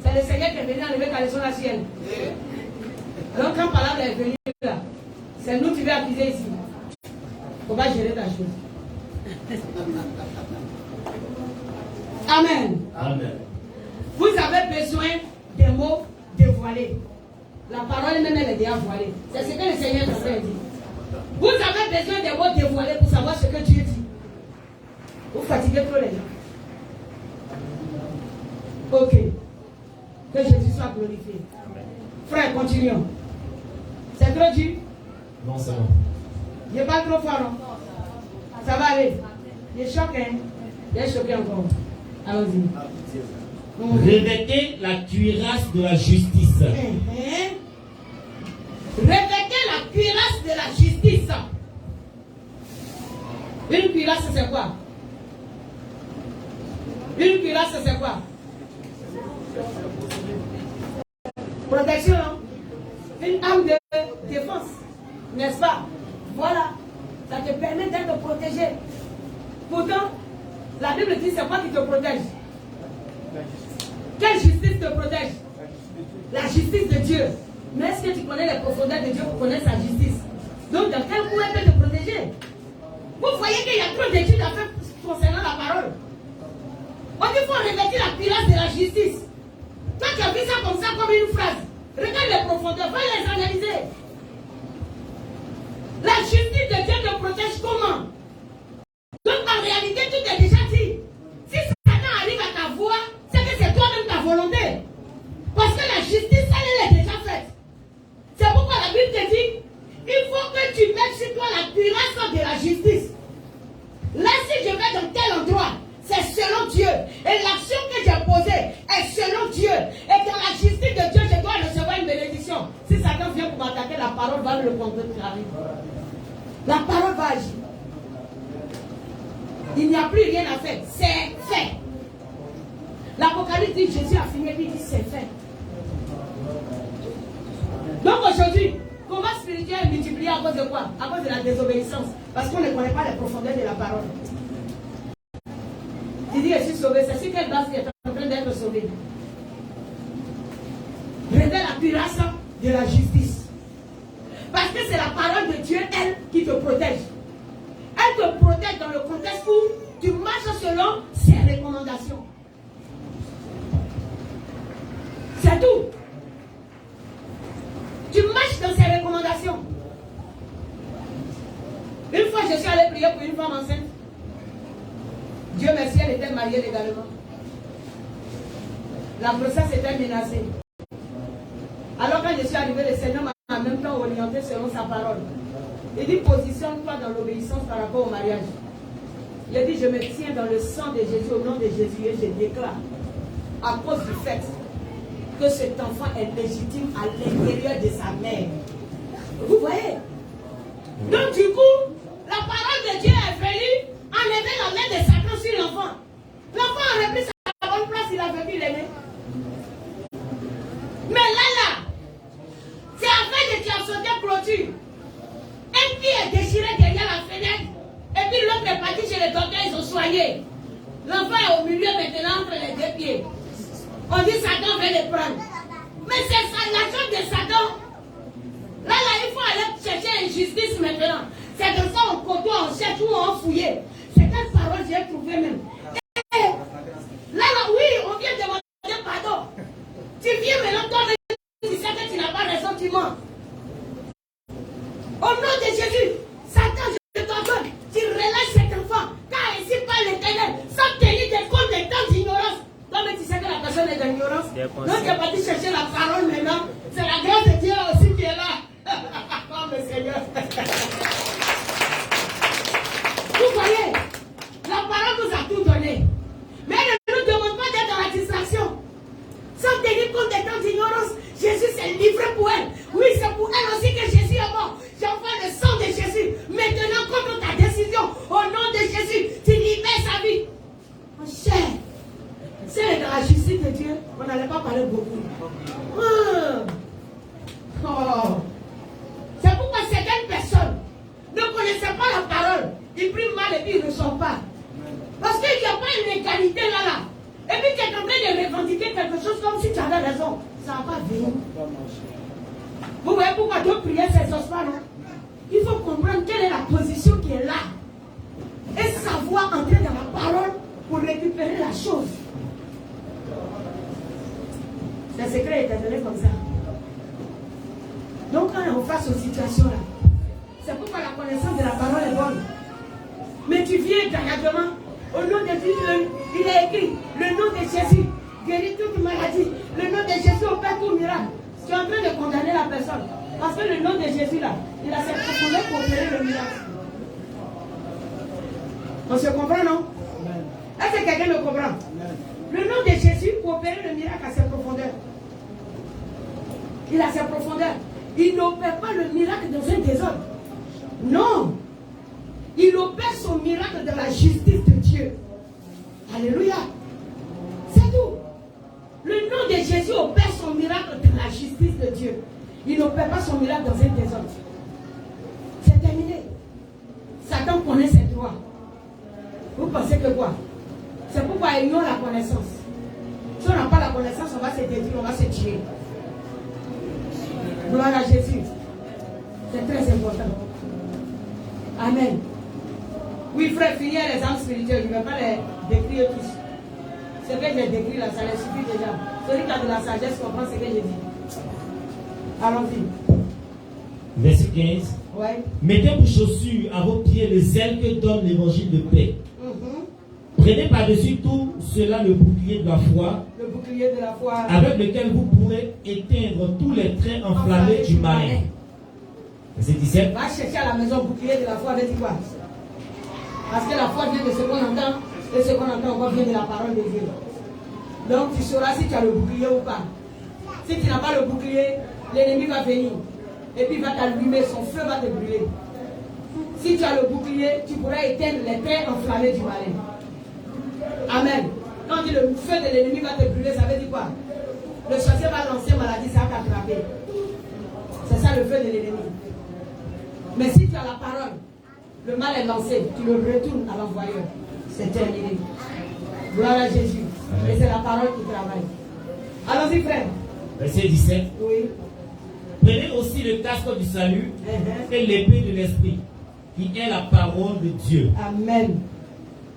c'est le Seigneur qui est venu enlever caleçon à ciel. Alors quand parole est venue là, c'est nous qui vais accuser ici. Il faut pas gérer ta chose. Amen. Amen. Vous avez besoin des mots dévoilés. La parole même elle est déjà voilée. C'est ce que le Seigneur t'a dit. Vous avez besoin des mots dévoilés pour savoir ce que Dieu dit. Vous fatiguez trop les gens. Ok. Que Jésus soit glorifié. Frère, continuons. C'est trop dur? Non, c'est bon. Il n'est pas trop fort, non? Ça va aller. Il est choqué, hein? Il est choqué encore. Allons-y. Revêtez la cuirasse de la justice. Revêtez la cuirasse de la justice. Une cuirasse, c'est quoi? Une cuirasse, c'est quoi? Protection, non? Une arme de défense, n'est-ce pas? Voilà, ça te permet d'être protégé. Pourtant, la Bible dit c'est quoi qui te protège? Quelle justice te protège? La justice de Dieu. Mais est-ce que tu connais les profondeurs de Dieu pour connaître sa justice? Donc, dans quel coup elle peut te protéger? Vous voyez qu'il y a trop d'études à faire concernant la parole. On dit qu'il faut revêtir la cuirasse de la justice. Toi, tu as vu ça comme ça, comme une phrase. Regarde les profondeurs, va les analyser. La justice de Dieu te protège comment? Donc, en réalité, tout est déjà dit. Si Satan arrive à ta voix, c'est que c'est toi-même ta volonté. Parce que la justice, elle est déjà faite. C'est pourquoi la Bible te dit, il faut que tu mettes sur toi la cuirasse de la justice. Là, si je vais dans tel endroit, c'est selon Dieu. Et l'action que j'ai posée est selon Dieu. Et dans la justice de Dieu, je dois recevoir une bénédiction. Si Satan vient pour m'attaquer, la parole va le contrer. La parole va agir. Il n'y a plus rien à faire. C'est fait. L'Apocalypse dit, Jésus a fini, il dit, c'est fait. Donc aujourd'hui, combat spirituel est multiplié à cause de quoi? À cause de la désobéissance. Parce qu'on ne connaît pas les profondeurs de la parole. Tu dis, je suis sauvé. C'est sur quelle base tu es en train d'être sauvé? Révèle la cuirasse de la justice. Parce que c'est la parole de Dieu, elle, qui te protège. Elle te protège dans le contexte où tu marches selon ses recommandations. C'est tout. Tu marches dans ses recommandations. Une fois, je suis allé prier pour une femme enceinte. Dieu merci, elle était mariée légalement. La grossesse était menacée. Alors quand je suis arrivé, le Seigneur m'a en même temps orienté selon sa parole. Il dit, positionne-toi dans l'obéissance par rapport au mariage. Il a dit, je me tiens dans le sang de Jésus, au nom de Jésus, et je déclare, à cause du fait que cet enfant est légitime à l'intérieur de sa mère. Vous voyez? Donc du coup, la parole de Dieu est venue enlever la main de Satan sur l'enfant. L'enfant a repris sa bonne place, il a vécu l'aîné. Mais là, c'est afin de tu as sauté clôture. Un pied est déchiré derrière la fenêtre. Et puis l'autre est parti chez les docteurs, ils ont soigné. L'enfant est au milieu maintenant entre les deux pieds. On dit Satan veut les prendre. Mais c'est ça, l'action de Satan. Là, il faut aller chercher une justice maintenant. C'est de ça on côtoie, on cherche où on fouille. C'est quelle parole j'ai trouvé même. Et là, oui, on vient demander pardon. Tu viens maintenant, toi, tu sais que tu n'as pas de sentiment. Au nom de Jésus, Satan, je t'ordonne, tu relâches cet enfant. Car ici, par l'Éternel, sans tenir des comptes des temps d'ignorance. Toi, mais tu sais que la personne est d'ignorance. Donc, tu es parti chercher la parole maintenant. C'est la grâce de Dieu aussi qui est là. Oh, le Seigneur. Vous voyez, la parole nous a tout donné. Mais elle ne nous demande pas d'être dans la distraction. Sans tenir compte des temps d'ignorance, Jésus s'est livré pour elle. Oui, c'est pour elle aussi que Jésus est mort. J'envoie le sang de Jésus. Maintenant, contre ta décision, au nom de Jésus, tu libères sa vie. Mon cher, c'est dans la justice de Dieu, on n'allait pas parler beaucoup. C'est pourquoi certaines personnes ne connaissaient pas la parole. Ils prient mal et puis ils ne reçoivent pas. Parce qu'il n'y a pas une égalité là. Et puis tu es en train de revendiquer quelque chose comme si tu avais raison. Ça ne va pas venir. Vous voyez pourquoi Dieu prier ces pas, non? Il faut comprendre quelle est la position qui est là. Et savoir entrer dans la parole pour récupérer la chose. Le secret est donné comme ça. Donc quand on face aux situations là, c'est pourquoi la connaissance de la parole est bonne. Mais tu viens directement, au nom de Jésus, il est écrit, le nom de Jésus guérit toute maladie. Le nom de Jésus opère tout miracle. Tu es en train de condamner la personne. Parce que le nom de Jésus là, il a cette profondeur pour opérer le miracle. On se comprend, non? Est-ce que quelqu'un me comprend? Le nom de Jésus pour opérer le miracle a ses profondeurs. Il a ses profondeurs. Il n'opère pas le miracle dans un désordre. Non. Il opère son miracle dans la justice de Dieu. Alléluia. C'est tout. Le nom de Jésus opère son miracle dans la justice de Dieu. Il n'opère pas son miracle dans un désordre. C'est terminé. Satan connaît ses droits. Vous pensez que quoi? C'est pourquoi il ignore la connaissance. Si on n'a pas la connaissance, on va se détruire, on va se tuer. Gloire à Jésus. C'est très important. Amen. Oui, frère, finir les âmes spirituelles, je ne vais pas les décrire tous. Ce que j'ai décrit là, ça les suffit déjà. Celui qui a de la sagesse comprend ce que j'ai dit. Allons-y. Verset 15. Ouais. Mettez pour chaussures à vos pieds le zèle que donne l'évangile de paix. Prenez par-dessus tout cela le bouclier de la foi, le bouclier de la foi, avec lequel vous pourrez éteindre tous les traits enflammés du malin. Verset 17. Va chercher à la maison bouclier de la foi avec quoi? Parce que la foi vient de ce qu'on entend, et ce qu'on entend encore vient de la parole de Dieu. Donc tu sauras si tu as le bouclier ou pas. Si tu n'as pas le bouclier, l'ennemi va venir. Et puis il va t'allumer, son feu va te brûler. Si tu as le bouclier, tu pourras éteindre les traits enflammés du malin. Amen. Quand on dit le feu de l'ennemi va te brûler, ça veut dire quoi? Le sorcier va lancer maladie, ça va t'attraper. C'est ça le feu de l'ennemi. Mais si tu as la parole, le mal est lancé, tu le retournes à l'envoyeur. C'est terminé. Gloire à Jésus. Amen. Et c'est la parole qui travaille. Allons-y, frère. Verset 17. Oui. Prenez aussi le casque du salut et l'épée de l'esprit, qui est la parole de Dieu. Amen.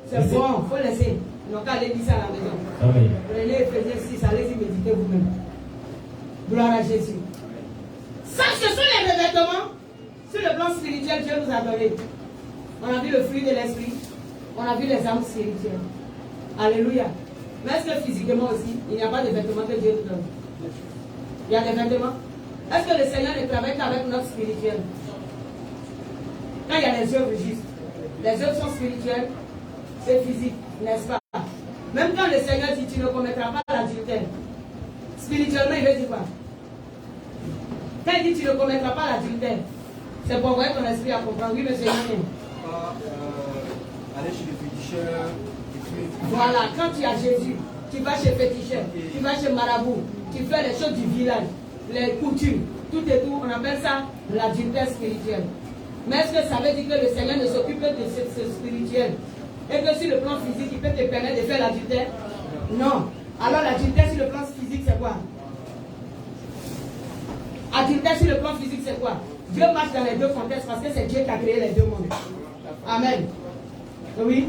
C'est bon, il faut laisser. Donc allez dire ça à la maison. Amen. Prenez Ephésiens 6, allez-y méditer vous-même. Gloire à Jésus. Ça, ce sont les revêtements. Sur le plan spirituel, Dieu nous a donné. On a vu le fruit de l'esprit. On a vu les âmes spirituelles. Alléluia. Mais est-ce que physiquement aussi, il n'y a pas de vêtements que Dieu nous donne? Il y a des vêtements. Est-ce que le Seigneur ne travaille qu'avec notre spirituel? Quand il y a les œuvres justes, les œuvres sont spirituelles, c'est physique, n'est-ce pas? Même quand le Seigneur dit tu ne commettras pas l'adultère, spirituellement il veut dire quoi? Quand il dit tu ne commettras pas l'adultère, c'est pour envoyer ton esprit à comprendre. Oui, monsieur. Aller chez le féticheur. Voilà, quand tu as Jésus, tu vas chez féticheur, tu vas chez marabout, tu fais les choses du village, les coutumes, tout et tout, on appelle ça l'adultère spirituel. Mais est-ce que ça veut dire que le Seigneur ne s'occupe que de ce spirituel? Et que sur le plan physique, il peut te permettre de faire l'adultère? Non. Alors l'adultère sur le plan physique, c'est quoi? Adultère sur le plan physique, c'est quoi? Dieu marche dans les deux contextes parce que c'est Dieu qui a créé les deux mondes. Amen. Oui.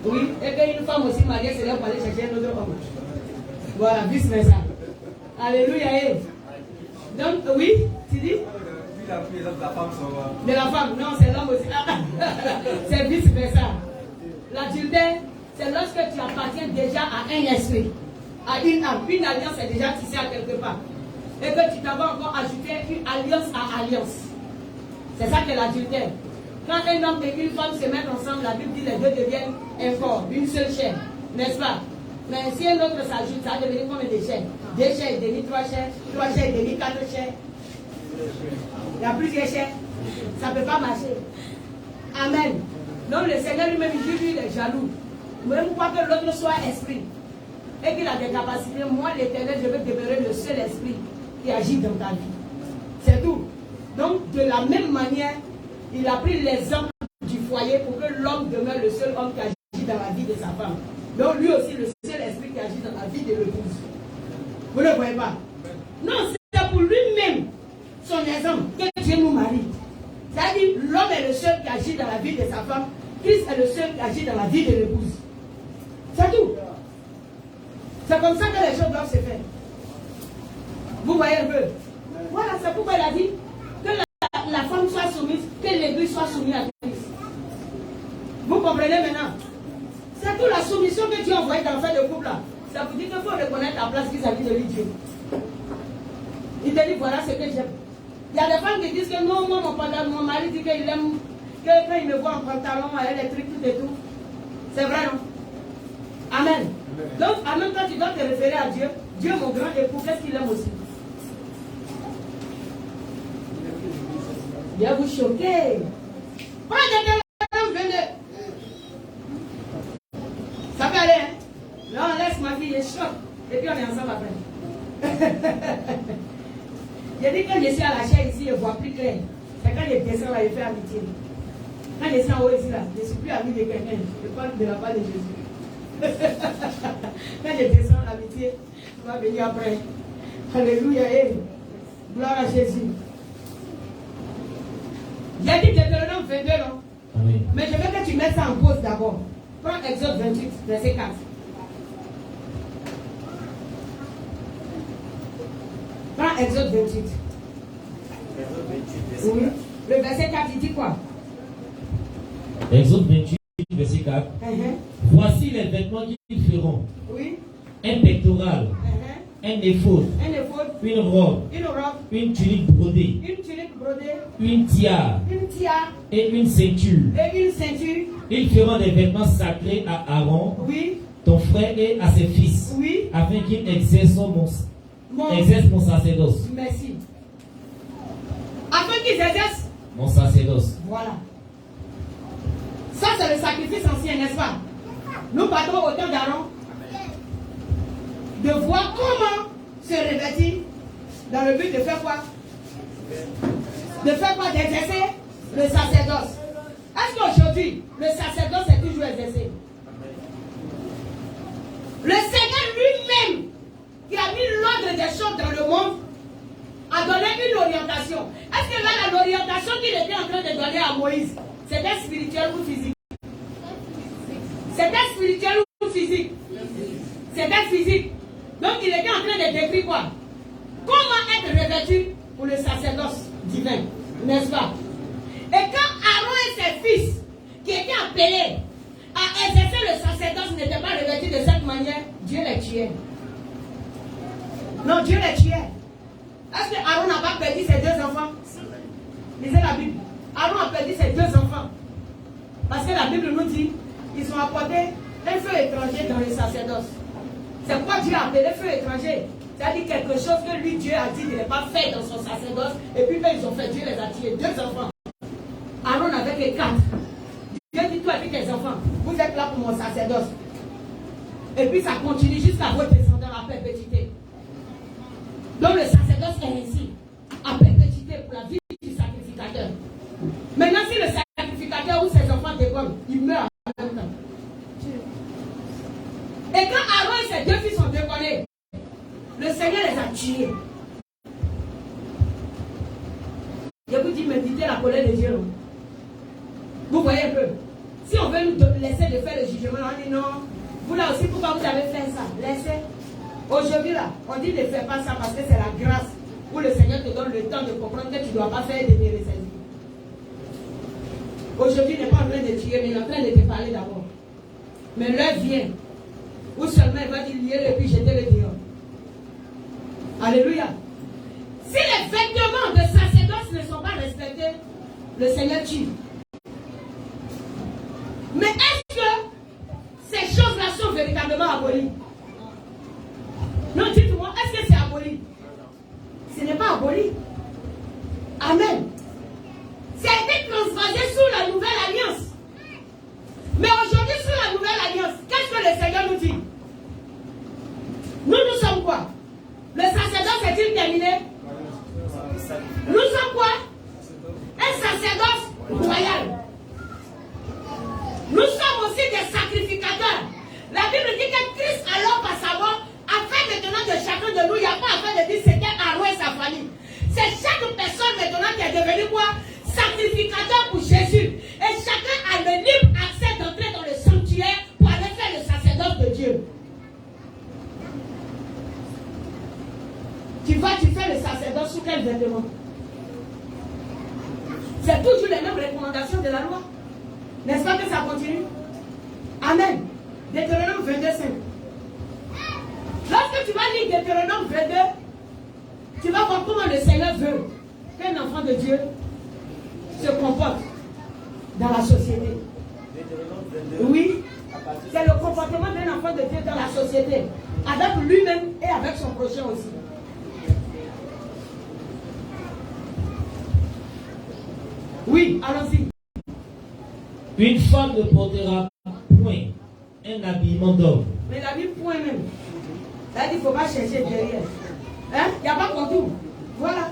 Oui, et qu'une femme aussi mariée se lève pour aller chercher un autre homme. Voilà, vice versa. Alléluia. Donc, oui, tu dis? De la femme, non, c'est l'homme aussi. C'est vice versa. L'adultère, c'est lorsque tu appartiens déjà à un esprit, à une âme. Une alliance est déjà tissée à quelque part. Et que tu t'avais encore ajouté une alliance à alliance. C'est ça que l'adultère. Quand un homme et une femme se mettent ensemble, la Bible dit les deux deviennent un corps, une seule chair, n'est-ce pas? Mais si un autre s'ajoute, ça va devenir combien de chairs? 2 chairs et demi, 3 chairs, 3 chairs et demi, 4 chairs. Il y a plusieurs chairs. Ça ne peut pas marcher. Amen. Donc le Seigneur lui-même, lui, il est jaloux. Même pas que l'autre soit esprit. Et qu'il a des capacités. Moi, l'Éternel, je veux demeurer le seul esprit qui agit dans ta vie. C'est tout. Donc, de la même manière, il a pris l'exemple du foyer pour que l'homme demeure le seul homme qui agit dans la vie de sa femme. Donc, lui aussi, le seul esprit qui agit dans la vie de l'épouse. Vous ne le voyez pas? Non, c'est pour lui-même, son exemple, que Dieu nous marie. C'est-à-dire, l'homme est le seul qui agit dans la vie de sa femme. Christ est le seul qui agit dans la vie de l'épouse. C'est tout. C'est comme ça que les choses doivent se faire. Vous voyez un peu? Voilà, c'est pourquoi il a dit que la femme soit soumise, que l'église soit soumise à Christ. Vous comprenez maintenant? C'est toute la soumission que Dieu a envoyée dans fait de couple là. Ça vous dit qu'il faut reconnaître la place vis-à-vis de lui, Dieu. Il te dit voilà ce que j'aime. Il y a des femmes qui disent que non, moi, mon mari dit qu'il aime, que quand il me voit en pantalon, avec les trucs, tout et tout. C'est vrai, non? Amen. Donc, en même temps, tu dois te référer à Dieu. Dieu, mon grand époux, qu'est-ce qu'il aime aussi? Viens vous choquer. Prenez venez. Ça peut aller, hein? Là, on laisse ma fille, je choque. Et puis on est ensemble après. J'ai dit quand je suis à la chair ici, je ne vois plus clair. C'est quand je descends là, je fais amitié. Quand je suis en haut ici, là, je ne suis plus ami de quelqu'un. Je parle de la part de Jésus. Quand je descends l'amitié, on va venir après. Alléluia. Gloire à Jésus. J'ai dit Deutéronome 22, non? Amen. Mais je veux que tu mettes ça en pause d'abord. Prends Exode 28, verset 4. Prends Exode 28. Oui. Le verset 4, il dit quoi? Exode 28, verset 4. Voici les vêtements qu'ils feront. Oui. Un pectoral, un éphod, une robe, une tunique brodée, une tiare et une ceinture. Ils feront des vêtements sacrés à Aaron, Oui. ton frère, et à ses fils, Oui. afin qu'ils exercent mon sacerdoce. Merci. Afin qu'ils exercent Mon sacerdoce. Voilà. Ça, c'est le sacrifice ancien, n'est-ce pas? Nous partons au temps d'Aaron de voir comment se revêtir dans le but de faire quoi? De faire quoi? D'exercer le sacerdoce. Est-ce qu'aujourd'hui, le sacerdoce est toujours exercé? Le Seigneur lui-même, qui a mis l'ordre des choses dans le monde, a donné une orientation. Est-ce que là, l'orientation qu'il était en train de donner à Moïse, c'était spirituel ou physique? C'était spirituel ou physique? C'était physique. Donc il était en train de décrire quoi? Comment être revêtu pour le sacerdoce divin, n'est-ce pas? Et quand Aaron et ses fils, qui étaient appelés à exercer le sacerdoce, n'étaient pas revêtus de cette manière, Dieu les tuait. Non, Dieu les tuait. Est-ce que Aaron n'a pas perdu ses deux enfants? Lisez la Bible. Aaron a perdu ses deux enfants. Parce que la Bible nous dit qu'ils ont apporté un feu étranger dans le sacerdoce. C'est quoi Dieu a appelé feu étranger? C'est-à-dire quelque chose que lui, Dieu a dit de ne pas faire dans son sacerdoce. Et puis quand ils ont fait, Dieu les a tués. Deux enfants. Aaron avait que 4. Dieu dit, toi et tes enfants, vous êtes là pour mon sacerdoce. Et puis ça continue jusqu'à vos descendants à perpétuité. Donc le sacerdoce est ainsi, à perpétuité pour la vie du sacrificateur. Maintenant, si le sacrificateur ou ses enfants déconnent, ils meurent en même temps. Et quand Aaron et ses deux fils sont déconnés, le Seigneur les a tués. Je vous dis, méditez la colère de Dieu. Vous voyez un peu. Si on veut nous laisser de faire le jugement, on dit non. Vous là aussi, pourquoi vous avez fait ça? Laissez. Aujourd'hui là, on dit ne fais pas ça parce que c'est la grâce où le Seigneur te donne le temps de comprendre que tu ne dois pas faire des ressaisies. Aujourd'hui, il n'est pas en train de tuer, mais il est en train de te parler d'abord. Mais l'heure vient où seulement il va dire lier et puis jeter le dehors. Alléluia. Si les vêtements de sacerdoce ne sont pas respectés, le Seigneur tue. Mais est-ce que ces choses-là sont véritablement abolies? Non, dites-moi, est-ce que c'est aboli? Ce n'est pas aboli. Amen. Ça a été transvasé sous la nouvelle alliance. Mais aujourd'hui, sous la nouvelle alliance, qu'est-ce que le Seigneur nous dit? Nous sommes quoi? Le sacerdoce est-il terminé? Nous sommes quoi? Un sacerdoce royal. Nous sommes aussi des sacrificateurs. La Bible dit que Christ, alors par sa mort, a fait maintenant de chacun de nous, il n'y a pas affaire de dire c'était Aaron et sa famille. C'est chaque personne maintenant qui est devenue quoi? Sacrificateur pour Jésus. Et chacun a le libre accès d'entrer dans le sanctuaire pour aller faire le sacerdoce de Dieu. Tu fais le sacerdoce sous quel vêtement? C'est toujours les mêmes recommandations de la loi. N'est-ce pas que ça continue? Amen. Deutéronome 22, 5. Lorsque tu vas lire Deutéronome 22, tu vas voir comment le Seigneur veut qu'un enfant de Dieu se comporte dans la société. Oui, c'est le comportement d'un enfant de Dieu dans la société, avec lui-même et avec son prochain aussi. Oui, allons-y. Une femme ne portera point un habillement d'homme. Mais la Bible point même. C'est-à-dire qu'il ne faut pas chercher derrière. Hein? Il n'y a pas contour. Voilà.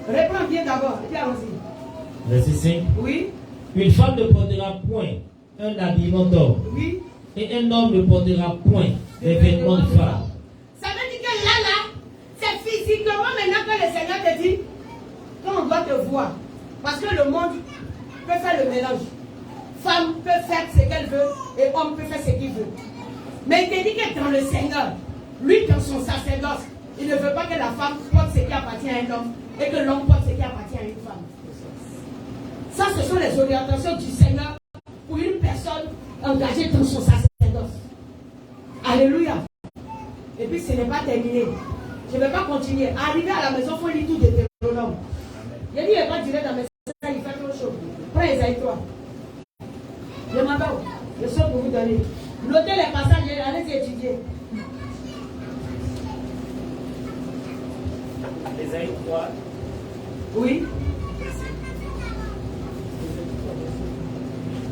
Reprends bien d'abord. Et puis allons-y. Verset 5. Oui. Une femme ne portera point un habillement d'homme. Oui. Et un homme ne portera point des vêtements de femme. Ça veut dire que là, c'est physiquement maintenant que le Seigneur te dit, quand on doit te voir, parce que le monde peut faire le mélange. Femme peut faire ce qu'elle veut et homme peut faire ce qu'il veut. Mais il te dit que dans le Seigneur, lui dans son sacerdoce, il ne veut pas que la femme porte ce qui appartient à un homme et que l'homme porte ce qui appartient à une femme. Ça, ce sont les orientations du Seigneur pour une personne engagée dans son sacerdoce. Alléluia. Et puis ce n'est pas terminé. Je ne vais pas continuer. Arrivé à la maison, il faut lire tout de Deutéronome. Il a dit, il n'est pas direct dans mes sacs, il fait trop chaud. Prends Esaïe 3. Je m'appelle. Je suis pour vous donner. Notez les passages, allez-y étudier. Esaïe 3. Oui.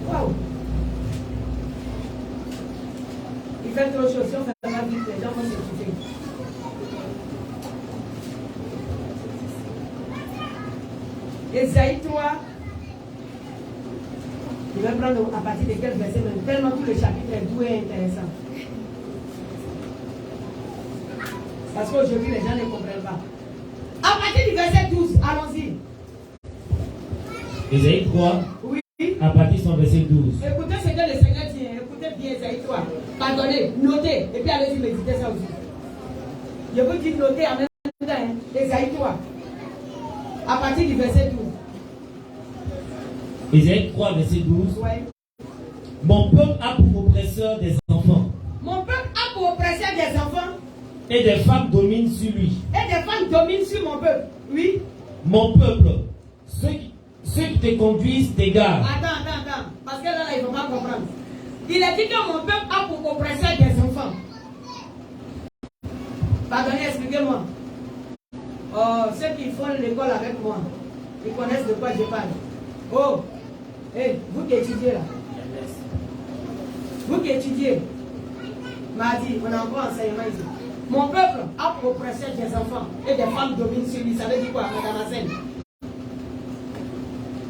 Waouh. Il fait trop chaud. Si on fait pas vite, les gens vont s'écouter. Esaïe 3. Je vais prendre à partir de quel verset même. Tellement tout le chapitre est doux et intéressant. Parce qu'aujourd'hui, les gens ne comprennent pas. À partir du verset 12, allons-y. Esaïe 3, oui. À partir de son verset 12. Écoutez ce que le Seigneur dit. Écoutez bien Esaïe 3. Pardonnez, notez. Et puis allez-y méditer ça aussi. Je vous dis notez en même temps. Esaïe 3. À partir du verset 12. Esaïe 3, verset 12. Ouais. Mon peuple a pour oppresseur des enfants. Mon peuple a pour oppresseur des enfants. Et des femmes dominent sur lui. Et des femmes dominent sur mon peuple. Oui. Mon peuple, ceux qui te conduisent t'égarent. Attends. Parce que là, ils ne vont pas comprendre. Il a dit que mon peuple a pour oppresseur des enfants. Pardonnez, expliquez-moi. Oh, ceux qui font l'école avec moi, ils connaissent de quoi je parle. Oh, hey, vous qui étudiez là. Vous qui étudiez. M'a dit, on a encore enseignement ici. Mon peuple a pour oppresseur des enfants et des femmes dominent sur lui. Ça veut dire quoi, Madame Hassel?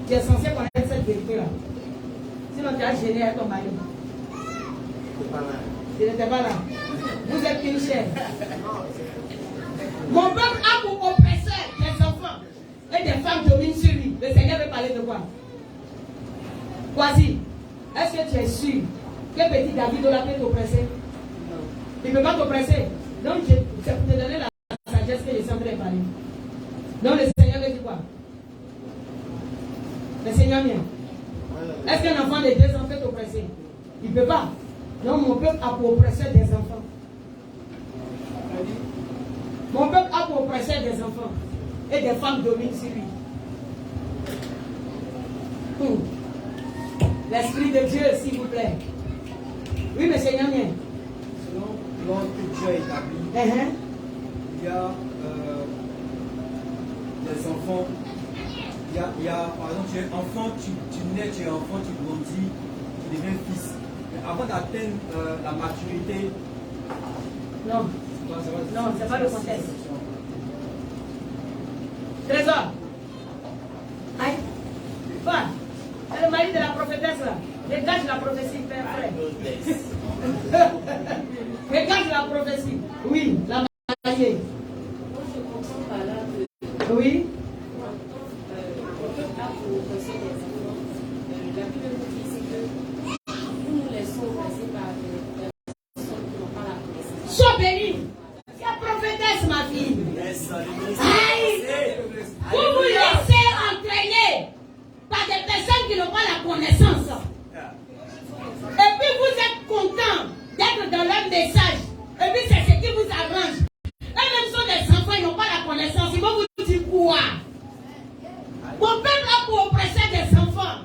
Tu es censé connaître cette vérité là. Sinon tu as gêné avec ton mari. Il n'était pas là. Vous êtes une chair. Mon peuple a pour oppresseur des enfants et des femmes dominent sur lui. Le Seigneur veut parler de quoi? Voici. Est-ce que tu es sûr que petit David doit peut t'oppresser? Il ne peut pas t'oppresser. Donc c'est pour te donner la sagesse que je suis en train de parler. Donc le Seigneur veut dire quoi? Le Seigneur vient. Est-ce qu'un enfant de 2 ans peut t'oppresser? Il ne peut pas. Donc mon peuple a pour oppresseur des enfants. Mon peuple a pour oppresseur des enfants. Et des femmes dominent sur lui. L'Esprit de Dieu, s'il vous plaît. Oui, mais Seigneur vient. Selon l'ordre que Dieu a établi, il y a des enfants. Il y a, par exemple, tu es enfant, tu nais, tu es enfant, tu grandis, tu deviens fils. Mais avant d'atteindre la maturité, non, c'est pas le contexte. Trésor. Aïe. Va. C'est le mari de la prophétesse là. Dégage la prophétie, père frère. Dégage la prophétie. Oui, la mariée. Oui. Sois béni. C'est la prophétesse, ma fille. Aïe. Vous vous laissez entraîner par des personnes qui n'ont pas la connaissance. Et puis vous êtes content d'être dans leur message. Et puis c'est ce qui vous arrange. Eux-mêmes sont des enfants, ils n'ont pas la connaissance. Ils vont vous dire quoi? Mon peuple a pour oppresser des enfants.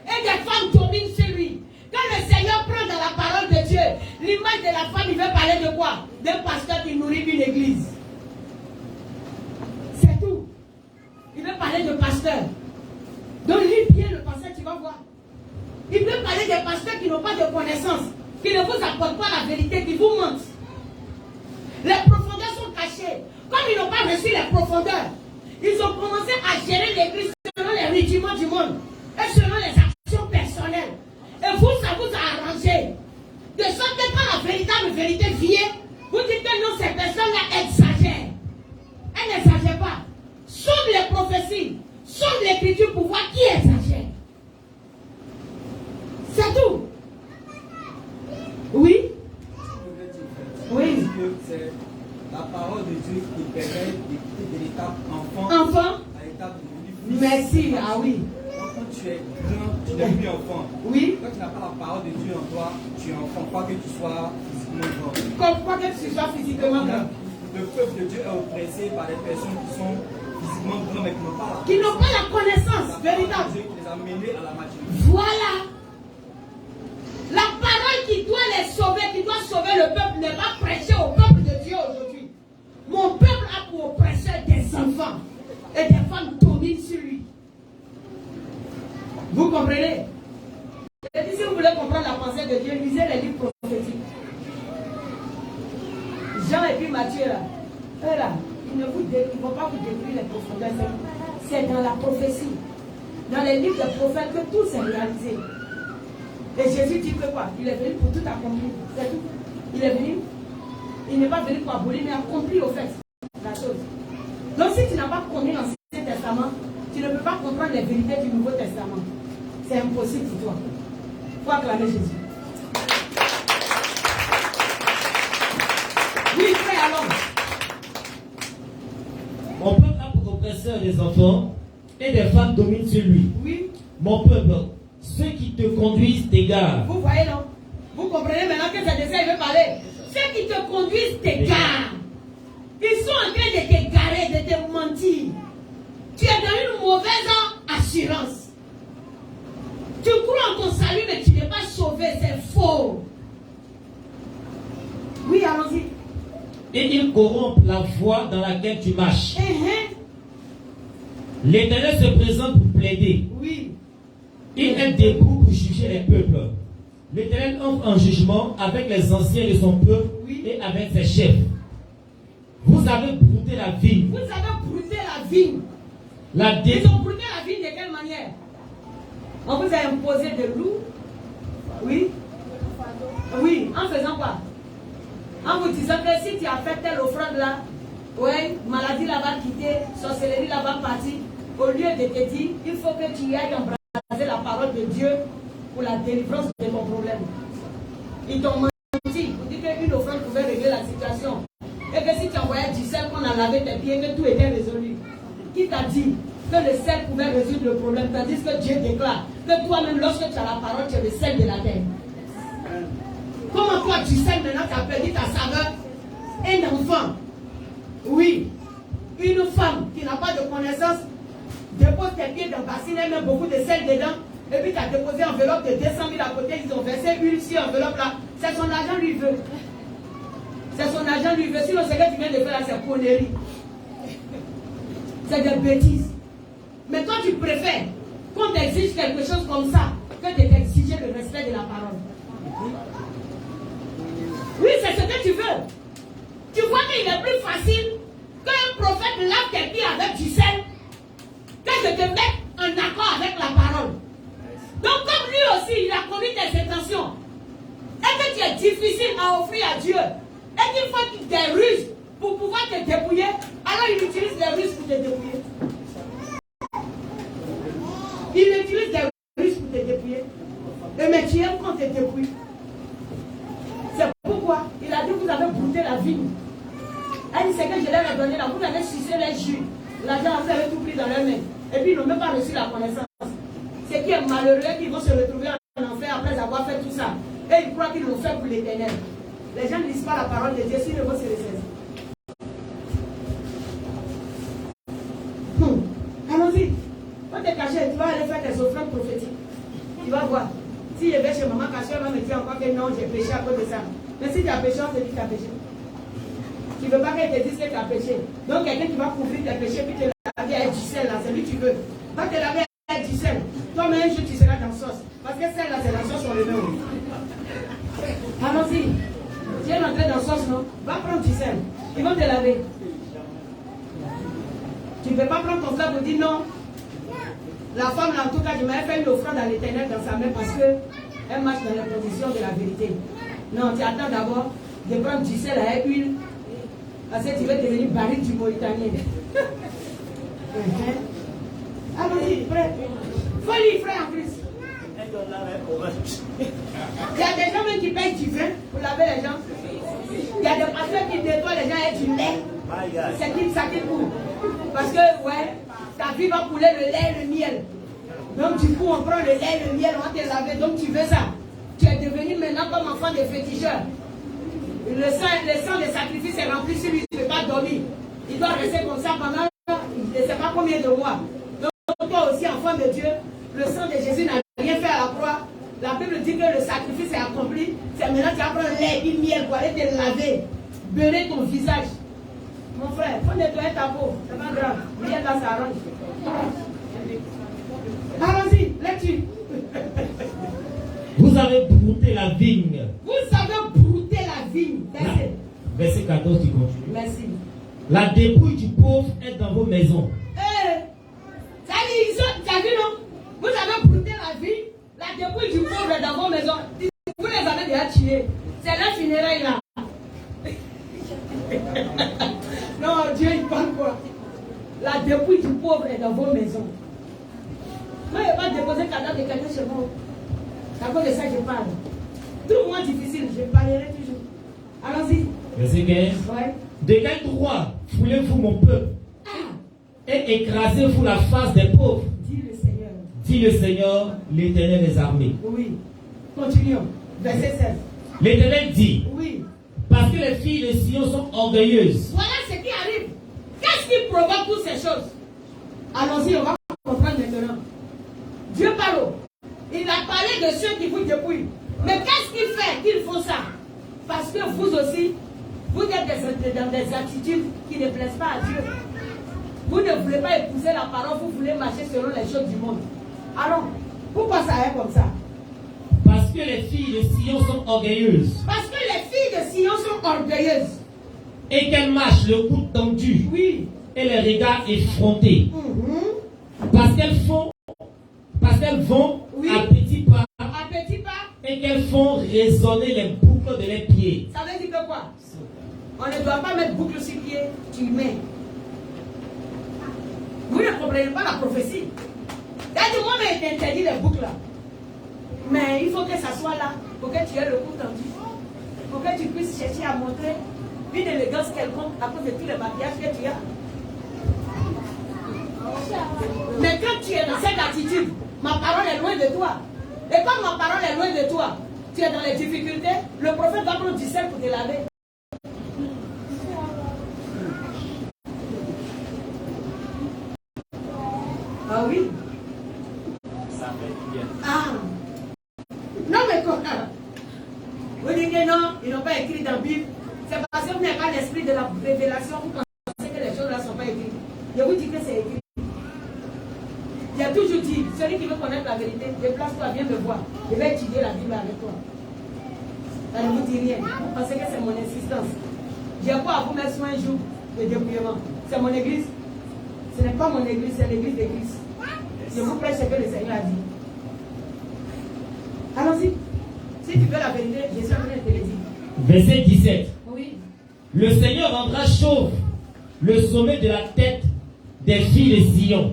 Et des femmes dominent sur lui. Quand le Seigneur prend dans la parole de Dieu l'image de la femme, il veut parler de quoi? D'un pasteur qui nourrit une église. C'est tout. Il veut parler de pasteur. Donc lis bien le pasteur, tu vas voir. Il veut parler des pasteurs qui n'ont pas de connaissance, qui ne vous apportent pas la vérité, qui vous mentent. Les profondeurs sont cachées. Comme ils n'ont pas reçu les profondeurs, ils ont commencé à gérer l'église selon les rudiments du monde et selon les actions personnelles. Et vous, ça vous a arrangé. De sorte que quand la véritable vérité vient, vous dites que non, ces personnes-là exagèrent. Elles n'exagèrent pas. Sauf les prophéties, sauf l'écriture pour voir qui exagère. C'est tout. Oui. Oui. Parce que c'est la parole de Dieu qui permet d'écouter de l'étape enfant à l'étape de fils. Merci, ah oui. Quand tu es grand, tu n'es plus enfant. Oui. Quand tu n'as pas la parole de Dieu en toi, tu es enfant, quoi que tu sois physiquement grand. Comme quoi que tu sois physiquement grand. Le peuple de Dieu est oppressé par des personnes qui sont physiquement grands mais qui n'ont pas la connaissance véritable. Dieu qui les a menés à la maturité. Voilà. La parole qui doit les sauver, qui doit sauver le peuple, n'est pas prêchée au peuple de Dieu aujourd'hui. Mon peuple a pour oppresseur des enfants et des femmes dominent sur lui. Vous comprenez? Et si vous voulez comprendre la pensée de Dieu, lisez les livres prophétiques. Jean et puis Matthieu, là, eux là, ils ne vont pas vous détruire les profondeurs. C'est dans la prophétie, dans les livres des prophètes que tout s'est réalisé. Et Jésus dit que quoi? Il est venu pour tout accomplir. C'est tout. Il est venu. Il n'est pas venu pour abolir, mais accomplir au fait la chose. Donc si tu n'as pas connu l'Ancien Testament, tu ne peux pas comprendre les vérités du Nouveau Testament. C'est impossible pour toi. Il faut acclamer Jésus. Oui, frère, alors. Mon peuple a pour oppresseur des enfants et des femmes dominent sur lui. Oui. Mon peuple, ceux qui te conduisent t'égarent. Vous voyez, non? Vous comprenez maintenant que c'est de ça qu'il veut parler. Ceux qui te conduisent t'égarent. Ils sont en train de t'égarer, de te mentir. Tu es dans une mauvaise assurance. Tu crois en ton salut, mais tu n'es pas sauvé. C'est faux. Oui, allons-y. Et ils corrompent la voie dans laquelle tu marches. L'Éternel se présente pour plaider. Oui. Il est debout pour juger les peuples. L'Éternel entre en jugement avec les anciens de son peuple et avec ses chefs. Vous avez brouté la vigne. Vous avez brouté la vigne. Ils ont brouté la vigne de quelle manière? On vous a imposé des loups. Oui. Oui, en faisant quoi? En vous disant que si tu as fait telle offrande là, ouais, maladie là va quitter, sorcellerie là va partir, au lieu de te dire, il faut que tu ailles embrasser la parole de Dieu pour la délivrance de ton problème. Ils t'ont menti. On dit qu'une offrande pouvait régler la situation. Et que si tu envoyais du sel, qu'on a lavé tes pieds, que tout était résolu. Qui t'a dit que le sel pouvait résoudre le problème, tandis que Dieu déclare que toi-même, lorsque tu as la parole, tu es le sel de la terre. Comment toi tu sais maintenant, tu as perdu ta saveur? Un enfant, oui, une femme qui n'a pas de connaissance, dépose tes pieds dans le bassin, elle met beaucoup de sel dedans, et puis tu as déposé une enveloppe de 200 000 à côté, ils ont versé une sur enveloppe là, c'est son argent lui veut. C'est son argent lui veut, sinon ce que tu viens de faire là, c'est connerie. C'est des bêtises. Mais toi tu préfères qu'on t'exige quelque chose comme ça, que de t'exiger le respect de la parole. Oui, c'est ce que tu veux. Tu vois qu'il est plus facile qu'un prophète lave tes pieds avec du sel que de te mettre en accord avec la parole. Donc comme lui aussi, il a commis tes intentions et que tu es difficile à offrir à Dieu et qu'il faut des ruses pour pouvoir te débrouiller, alors il utilise des ruses pour te débrouiller. Il utilise des ruses pour te débrouiller. Et mais tu aimes quand tu te débrouilles. C'est pourquoi il a dit que vous avez brouté la vigne. Elle dit c'est que je leur ai donné là, vous avez sucé les jus. L'argent, vous avez tout pris dans leurs mains. Et puis ils n'ont même pas reçu la connaissance. Ce qui est malheureux, qu'ils vont se retrouver en enfer après avoir fait tout ça. Et ils croient qu'ils l'ont fait pour l'Éternel. Les gens ne lisent pas la parole de Dieu, s'ils ne vont se ressaisir. Allons-y. Quand tu es caché, tu vas aller faire tes offrandes prophétiques. Tu vas voir. Si je vais chez maman caché, elle va me dire encore que non, j'ai péché à cause de ça. Mais si tu as péché, on te dit que tu as péché. Tu ne veux pas qu'elle te dise que tu as péché. Donc quelqu'un qui va couvrir tes péchés, puis te laver avec du sel, là, c'est lui que tu veux. Va te laver avec du sel. Toi-même, un jour, tu seras dans la sauce. Parce que celle là, c'est la sauce sur le nez. Allons-y. Tu es rentré dans la sauce, non? Va prendre du sel. Ils vont te laver. Tu ne peux pas prendre ton frère pour dire non. La femme, là, en tout cas, je m'avais fait une offrande à l'Éternel dans sa main parce qu'elle marche dans les conditions de la vérité. Non, tu attends d'abord de prendre du sel avec huile. Parce que tu veux devenir baril du Mauritanien. Allons-y, frère. Folie, frère, en plus. Il y a des gens même qui payent du vin pour laver les gens. Il y a des pasteurs qui nettoient les gens avec du lait. C'est ça qui coule. Parce que, ouais, ta vie va couler le lait et le miel. Donc, du coup, on prend le lait et le miel, on va te laver. Donc, tu veux ça. Tu es devenu maintenant comme enfant de féticheur. Le sang des sacrifices est rempli sur lui, il ne peut pas dormir. Il doit rester comme ça pendant je ne sais pas combien de mois. Donc, toi aussi, enfant de Dieu, le sang de Jésus n'a rien fait à la croix. La Bible dit que le sacrifice est accompli. C'est maintenant que tu vas prendre le lait et le miel pour aller te laver, beurrer ton visage. Mon frère, il faut nettoyer ta peau. C'est pas grave. Viens là, ça arrange. Allons-y, lecture. Vous avez brouté la vigne. Vous avez brouté la vigne. Verset 14 qui continue. Merci. La dépouille du pauvre est dans vos maisons. Ça dit, tu as vu, non? Vous avez brouté la vigne. La dépouille du pauvre est dans vos maisons. Vous les avez déjà tués. C'est la funéraille là. Non, Dieu, il parle quoi? La dépouille du pauvre est dans vos maisons. Moi, je ne vais pas déposer le cadavre de quelqu'un chez moi. C'est à cause de ça que je parle. Tout le monde difficile, je parlerai toujours. Allons-y. Verset 15. Ouais. De quel droit foulez-vous mon peuple et écrasez-vous la face des pauvres? Dit le Seigneur. Dit le Seigneur, l'Éternel des armées. Oui. Continuons. Verset 16. L'Éternel dit, oui. Parce que les filles de Sion sont orgueilleuses. Voilà ce qui arrive. Qu'est-ce qui provoque toutes ces choses? Allons-y, on va comprendre maintenant. Dieu parle. Il a parlé de ceux qui vous dépouillent. Mais qu'est-ce qui fait qu'ils font ça? Parce que vous aussi, vous êtes dans des attitudes qui ne plaisent pas à Dieu. Vous ne voulez pas épouser la parole, vous voulez marcher selon les choses du monde. Alors, pourquoi ça est comme ça? Parce que les filles de Sion sont orgueilleuses. Parce que les filles de Sion sont orgueilleuses. Et qu'elles marchent le coude tendu. Oui. Et les regards effrontés. Parce qu'elles vont oui. à petits pas. À petits pas. Et qu'elles font résonner les boucles de leurs pieds. Ça veut dire que quoi? On ne doit pas mettre boucle sur pied, tu mets. Vous ne comprenez pas la prophétie. C'est-à-dire, moi, mais interdit les boucles là. Mais il faut que ça soit là, pour que tu aies le cou tendu. Pour que tu puisses chercher à montrer une élégance quelconque à cause de tous les maquillages que tu as. Mais quand tu es dans cette attitude, ma parole est loin de toi. Et comme ma parole est loin de toi, tu es dans les difficultés, le prophète va prendre du sel pour te laver. Ah oui? Ça fait bien. Ah! Non, mais quoi? Vous dites que non, ils n'ont pas écrit dans la Bible. C'est parce que vous n'avez pas l'esprit de la révélation, vous pensez que les choses-là ne sont pas écrites. Je vous dis que c'est écrit. Il a toujours dit, celui qui veut connaître la vérité, déplace-toi, viens me voir. Je vais étudier la Bible avec toi. Ça ne vous dit rien. Vous pensez que c'est mon insistance. J'ai pas à vous mettre sur un jour de débrouillement. C'est mon église. Ce n'est pas mon église, c'est l'église d'église. Je vous prêche ce que le Seigneur a dit. Allons-y. Si tu veux la vérité, Jésus a venu te le dire. Verset 17. Oui. Le Seigneur rendra chauve le sommet de la tête des filles de Sion.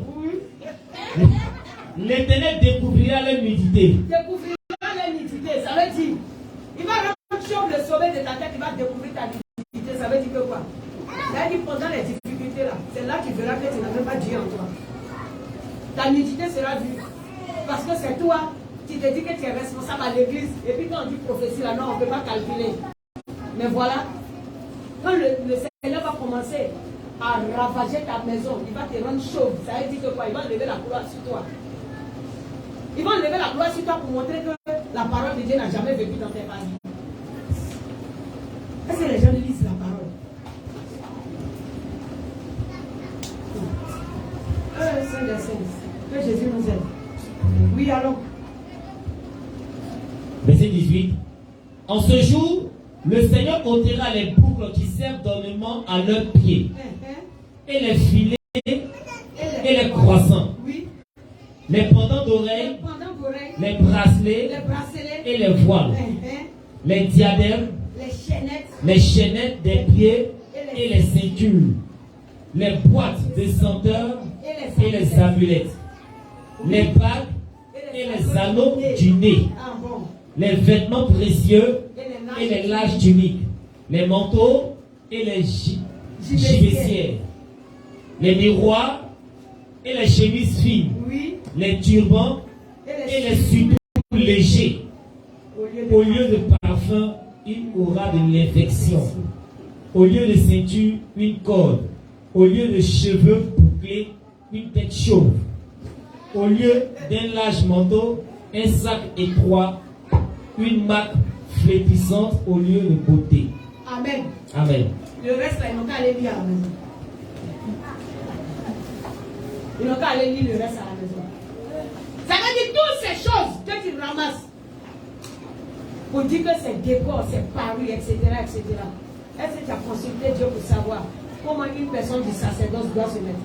L'Éternel découvrira leur nudité. Découvrira leur nudité, ça veut dire, il va rendre chauve le sommet de ta tête, il va découvrir ta nudité, ça veut dire que quoi? Là, il dit pendant les difficultés là, c'est là que tu verras que tu n'as même pas Dieu en toi. Ta nudité sera vue. Parce que c'est toi qui te dis que tu es responsable à l'église. Et puis quand on dit prophétie là, non, on ne peut pas calculer. Mais voilà, quand le Seigneur va commencer à ravager ta maison, il va te rendre chauve. Ça veut dire que quoi? Il va enlever la gloire sur toi. Il va enlever la gloire sur toi pour montrer que la parole de Dieu n'a jamais vécu dans tes familles. Est-ce que les gens lisent la parole? Saint des Saints, que Jésus nous aide. Oui, allons. Verset 18. En ce jour, le Seigneur ôtera les boucles qui servent d'ornement à leurs pieds, et les filets, et les croissants, oui. Les pendants d'oreilles, les bracelets, et les voiles. les diadèmes, les chaînettes des pieds et les ceintures, les boîtes de senteurs et les amulettes, les bagues et les anneaux du nez, les vêtements précieux et les larges tuniques, les manteaux et les gibecières, les miroirs et les chemises fines, les turbans et les surtouts légers. Au lieu de parfum, il aura de l'infection. Au lieu de ceinture, une corde. Au lieu de cheveux bouclés, une tête chauve. Au lieu d'un large manteau, un sac étroit, une marque flétrissante au lieu de beauté. Amen. Amen. Le reste, là, ils n'ont qu'à aller lire à la maison. Ils n'ont qu'à aller lire le reste à la maison. Ça veut dire toutes ces choses que tu ramasses pour dire que c'est décor, c'est paru, etc., etc. Est-ce que tu as consulté Dieu pour savoir comment une personne du sacerdoce doit se mettre?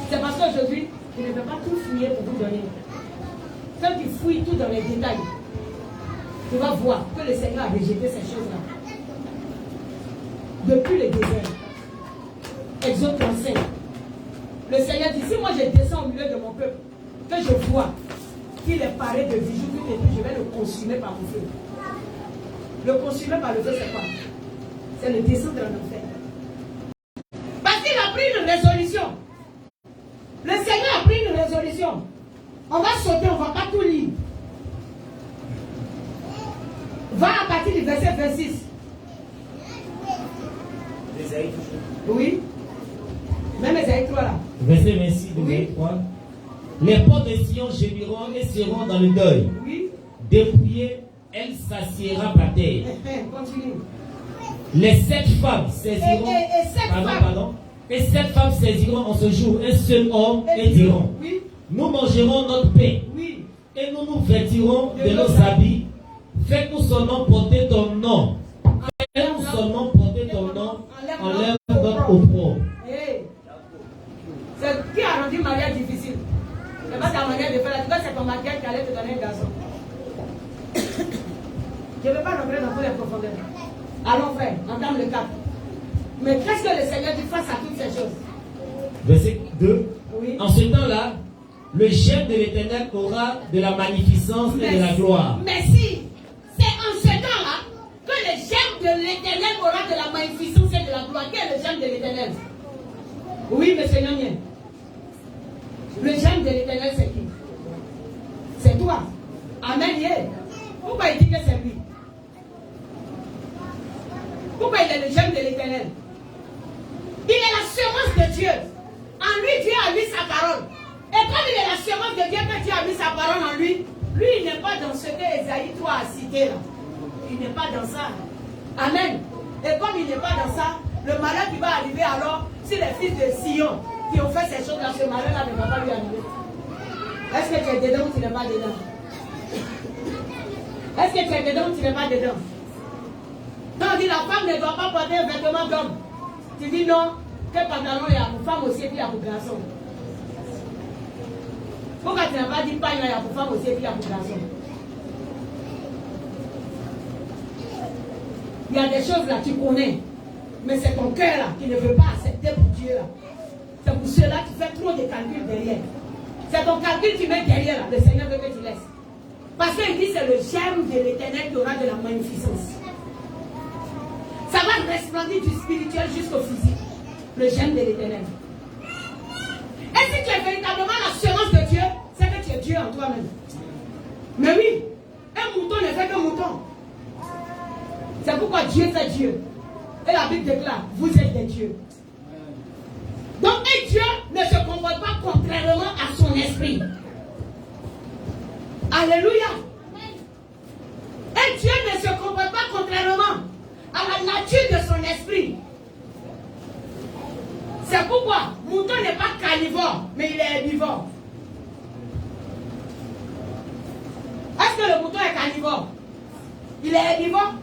C'est parce qu'aujourd'hui, tu ne peux pas tout fouiller pour vous donner. Quand tu fouilles tout dans les détails, tu vas voir que le Seigneur a rejeté ces choses-là. Depuis le désert, Exode 35, le Seigneur dit, si moi je descends au milieu de mon peuple, que je vois qu'il est paré de bijoux, tout et tout, je vais le consumer par mon feu. Le consumer par le feu, c'est quoi? C'est le descendre en enfer. Parce qu'il a pris une résolution. Le Seigneur a pris une résolution. On va sauter, on ne va pas tout lire. Va à partir du verset 26. Oui. Même Esaïe 3 là. Verset 26 de Esaïe 3. Les portes de Sion gémiront et seront dans le deuil. Oui. Dépouillée, elle s'assiera par terre. Continue. Les 7 femmes saisiront. Et 7 femmes saisiront en ce jour un seul homme et diront, oui. Nous mangerons notre pain. Oui. Et nous nous vêtirons de nos habits. Faites-nous seulement porter ton nom. Faites-nous seulement porter ton nom. Enlève notre opprobre. C'est qui a rendu le mariage difficile? C'est pas ta manière de faire. En tout cas, c'est ton mariage qui allait te donner un garçon. Je ne vais pas rentrer dans toutes les profondeurs. Allons, frère, entame le cap. Mais qu'est-ce que le Seigneur dit face à toutes ces choses? Verset 2. Oui. En ce temps-là, le gemme de l'Éternel aura de la magnificence et de la gloire. Merci. C'est en ce temps-là que le gemme de l'Éternel aura de la magnificence et de la gloire. Quel est le gemme de l'Éternel? Oui, monsieur Nyonye. Le gemme de l'Éternel, c'est qui? C'est toi. Amen. Yeah. Pourquoi il dit que c'est lui? Pourquoi il est le gemme de l'Éternel? Il est la semence de Dieu. En lui, Dieu a mis sa parole. Et comme il est la semence de Dieu, que Dieu a mis sa parole en lui, lui, il n'est pas dans ce que Esaïe 3 a cité là. Il n'est pas dans ça. Amen. Et comme il n'est pas dans ça, le malheur qui va arriver alors, si les fils de Sion qui ont fait ces choses-là, ce malheur-là ne va pas lui arriver. Est-ce que tu es dedans ou tu n'es pas dedans? Est-ce que tu es dedans ou tu n'es pas dedans? Quand on dit la femme ne doit pas porter un vêtement d'homme, tu dis non, quel pantalon il y a pour femme aussi et puis il y a pour garçon. Pourquoi tu n'as pas dit pagne, il y a pour femme aussi et puis il y a pour garçon? Il y a des choses là, tu connais, mais c'est ton cœur là qui ne veut pas accepter pour Dieu là. C'est pour cela que tu fais trop de calculs derrière. C'est ton calcul que tu mets derrière là, le Seigneur veut que tu laisses. Parce qu'il dit c'est le germe de l'Éternel qui aura de la magnificence. Ça va resplendir du spirituel jusqu'au physique. Le germe de l'Éternel. Et si tu es véritablement la semence de Dieu, c'est que tu es Dieu en toi-même. Mais oui, un mouton ne fait qu'un mouton. C'est pourquoi Dieu fait Dieu. Et la Bible déclare, vous êtes des dieux. Donc un Dieu ne se comporte pas contrairement à son esprit. Alléluia. Un Dieu ne se comporte pas contrairement à la nature de son esprit. C'est pourquoi mouton n'est pas carnivore, mais il est herbivore. Est-ce que le mouton est carnivore? Il est herbivore.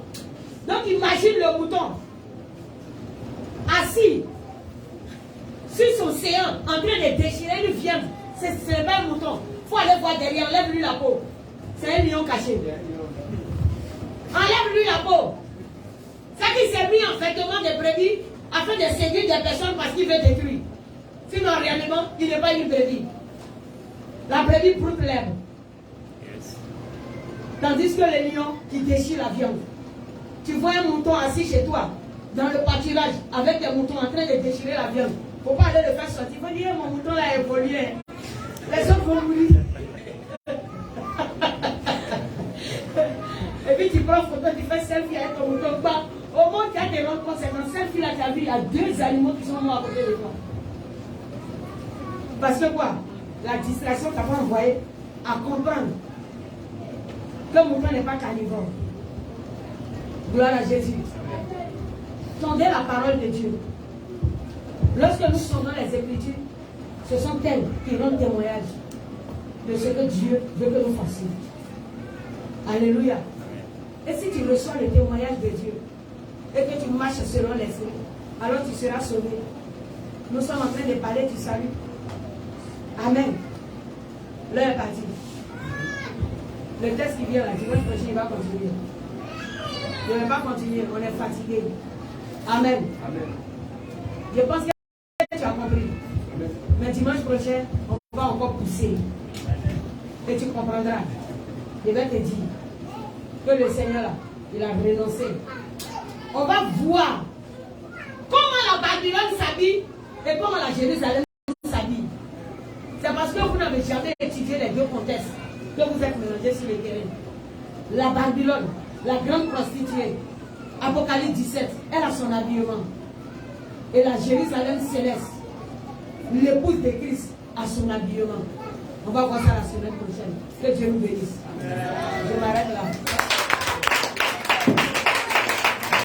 Donc imagine le mouton assis sur son séant en train de déchirer une viande. C'est pas un mouton. Il faut aller voir derrière, lève-lui la peau. C'est un lion caché. Enlève-lui la peau. C'est qu'il s'est mis en vêtement de brebis afin de séduire des personnes parce qu'il veut détruire. Sinon, réellement, il n'est pas une brebis. La brebis broute l'herbe. Tandis que le lion qui déchire la viande. Tu vois un mouton assis chez toi, dans le pâturage, avec des moutons en train de déchirer la viande. Il ne faut pas aller le faire sortir. Il faut dire, mon mouton là a évolué. Les autres vont mourir. Et puis tu prends photo, tu fais selfie avec ton mouton. Au moment où tu as tes rendre compte, c'est dans selfie là, tu as vu, il y a 2 animaux qui sont morts à côté de toi. Parce que quoi? La distraction t'a pas envoyé à comprendre que le mouton n'est pas carnivore. Gloire à Jésus. Tendez la parole de Dieu. Lorsque nous sondons les Écritures, ce sont elles qui rendent témoignage de ce que Dieu veut que nous fassions. Alléluia. Et si tu reçois le témoignage de Dieu et que tu marches selon l'esprit, alors tu seras sauvé. Nous sommes en train de parler du salut. Amen. L'heure est partie. Le texte qui vient là, dimanche prochain, il va continuer. Je ne vais pas continuer, on est fatigué. Amen. Amen. Je pense que tu as compris. Amen. Mais dimanche prochain, on va encore pousser. Et tu comprendras. Je vais te dire que le Seigneur là, il a renoncé. On va voir comment la Babylone s'habille et comment la Jérusalem s'habille. C'est parce que vous n'avez jamais étudié les deux contextes que vous êtes mélangés sur le terrain. La Babylone, la grande prostituée, Apocalypse 17, elle a son habillement. Et la Jérusalem céleste, l'épouse de Christ, a son habillement. On va voir ça la semaine prochaine. Que Dieu nous bénisse. Amen.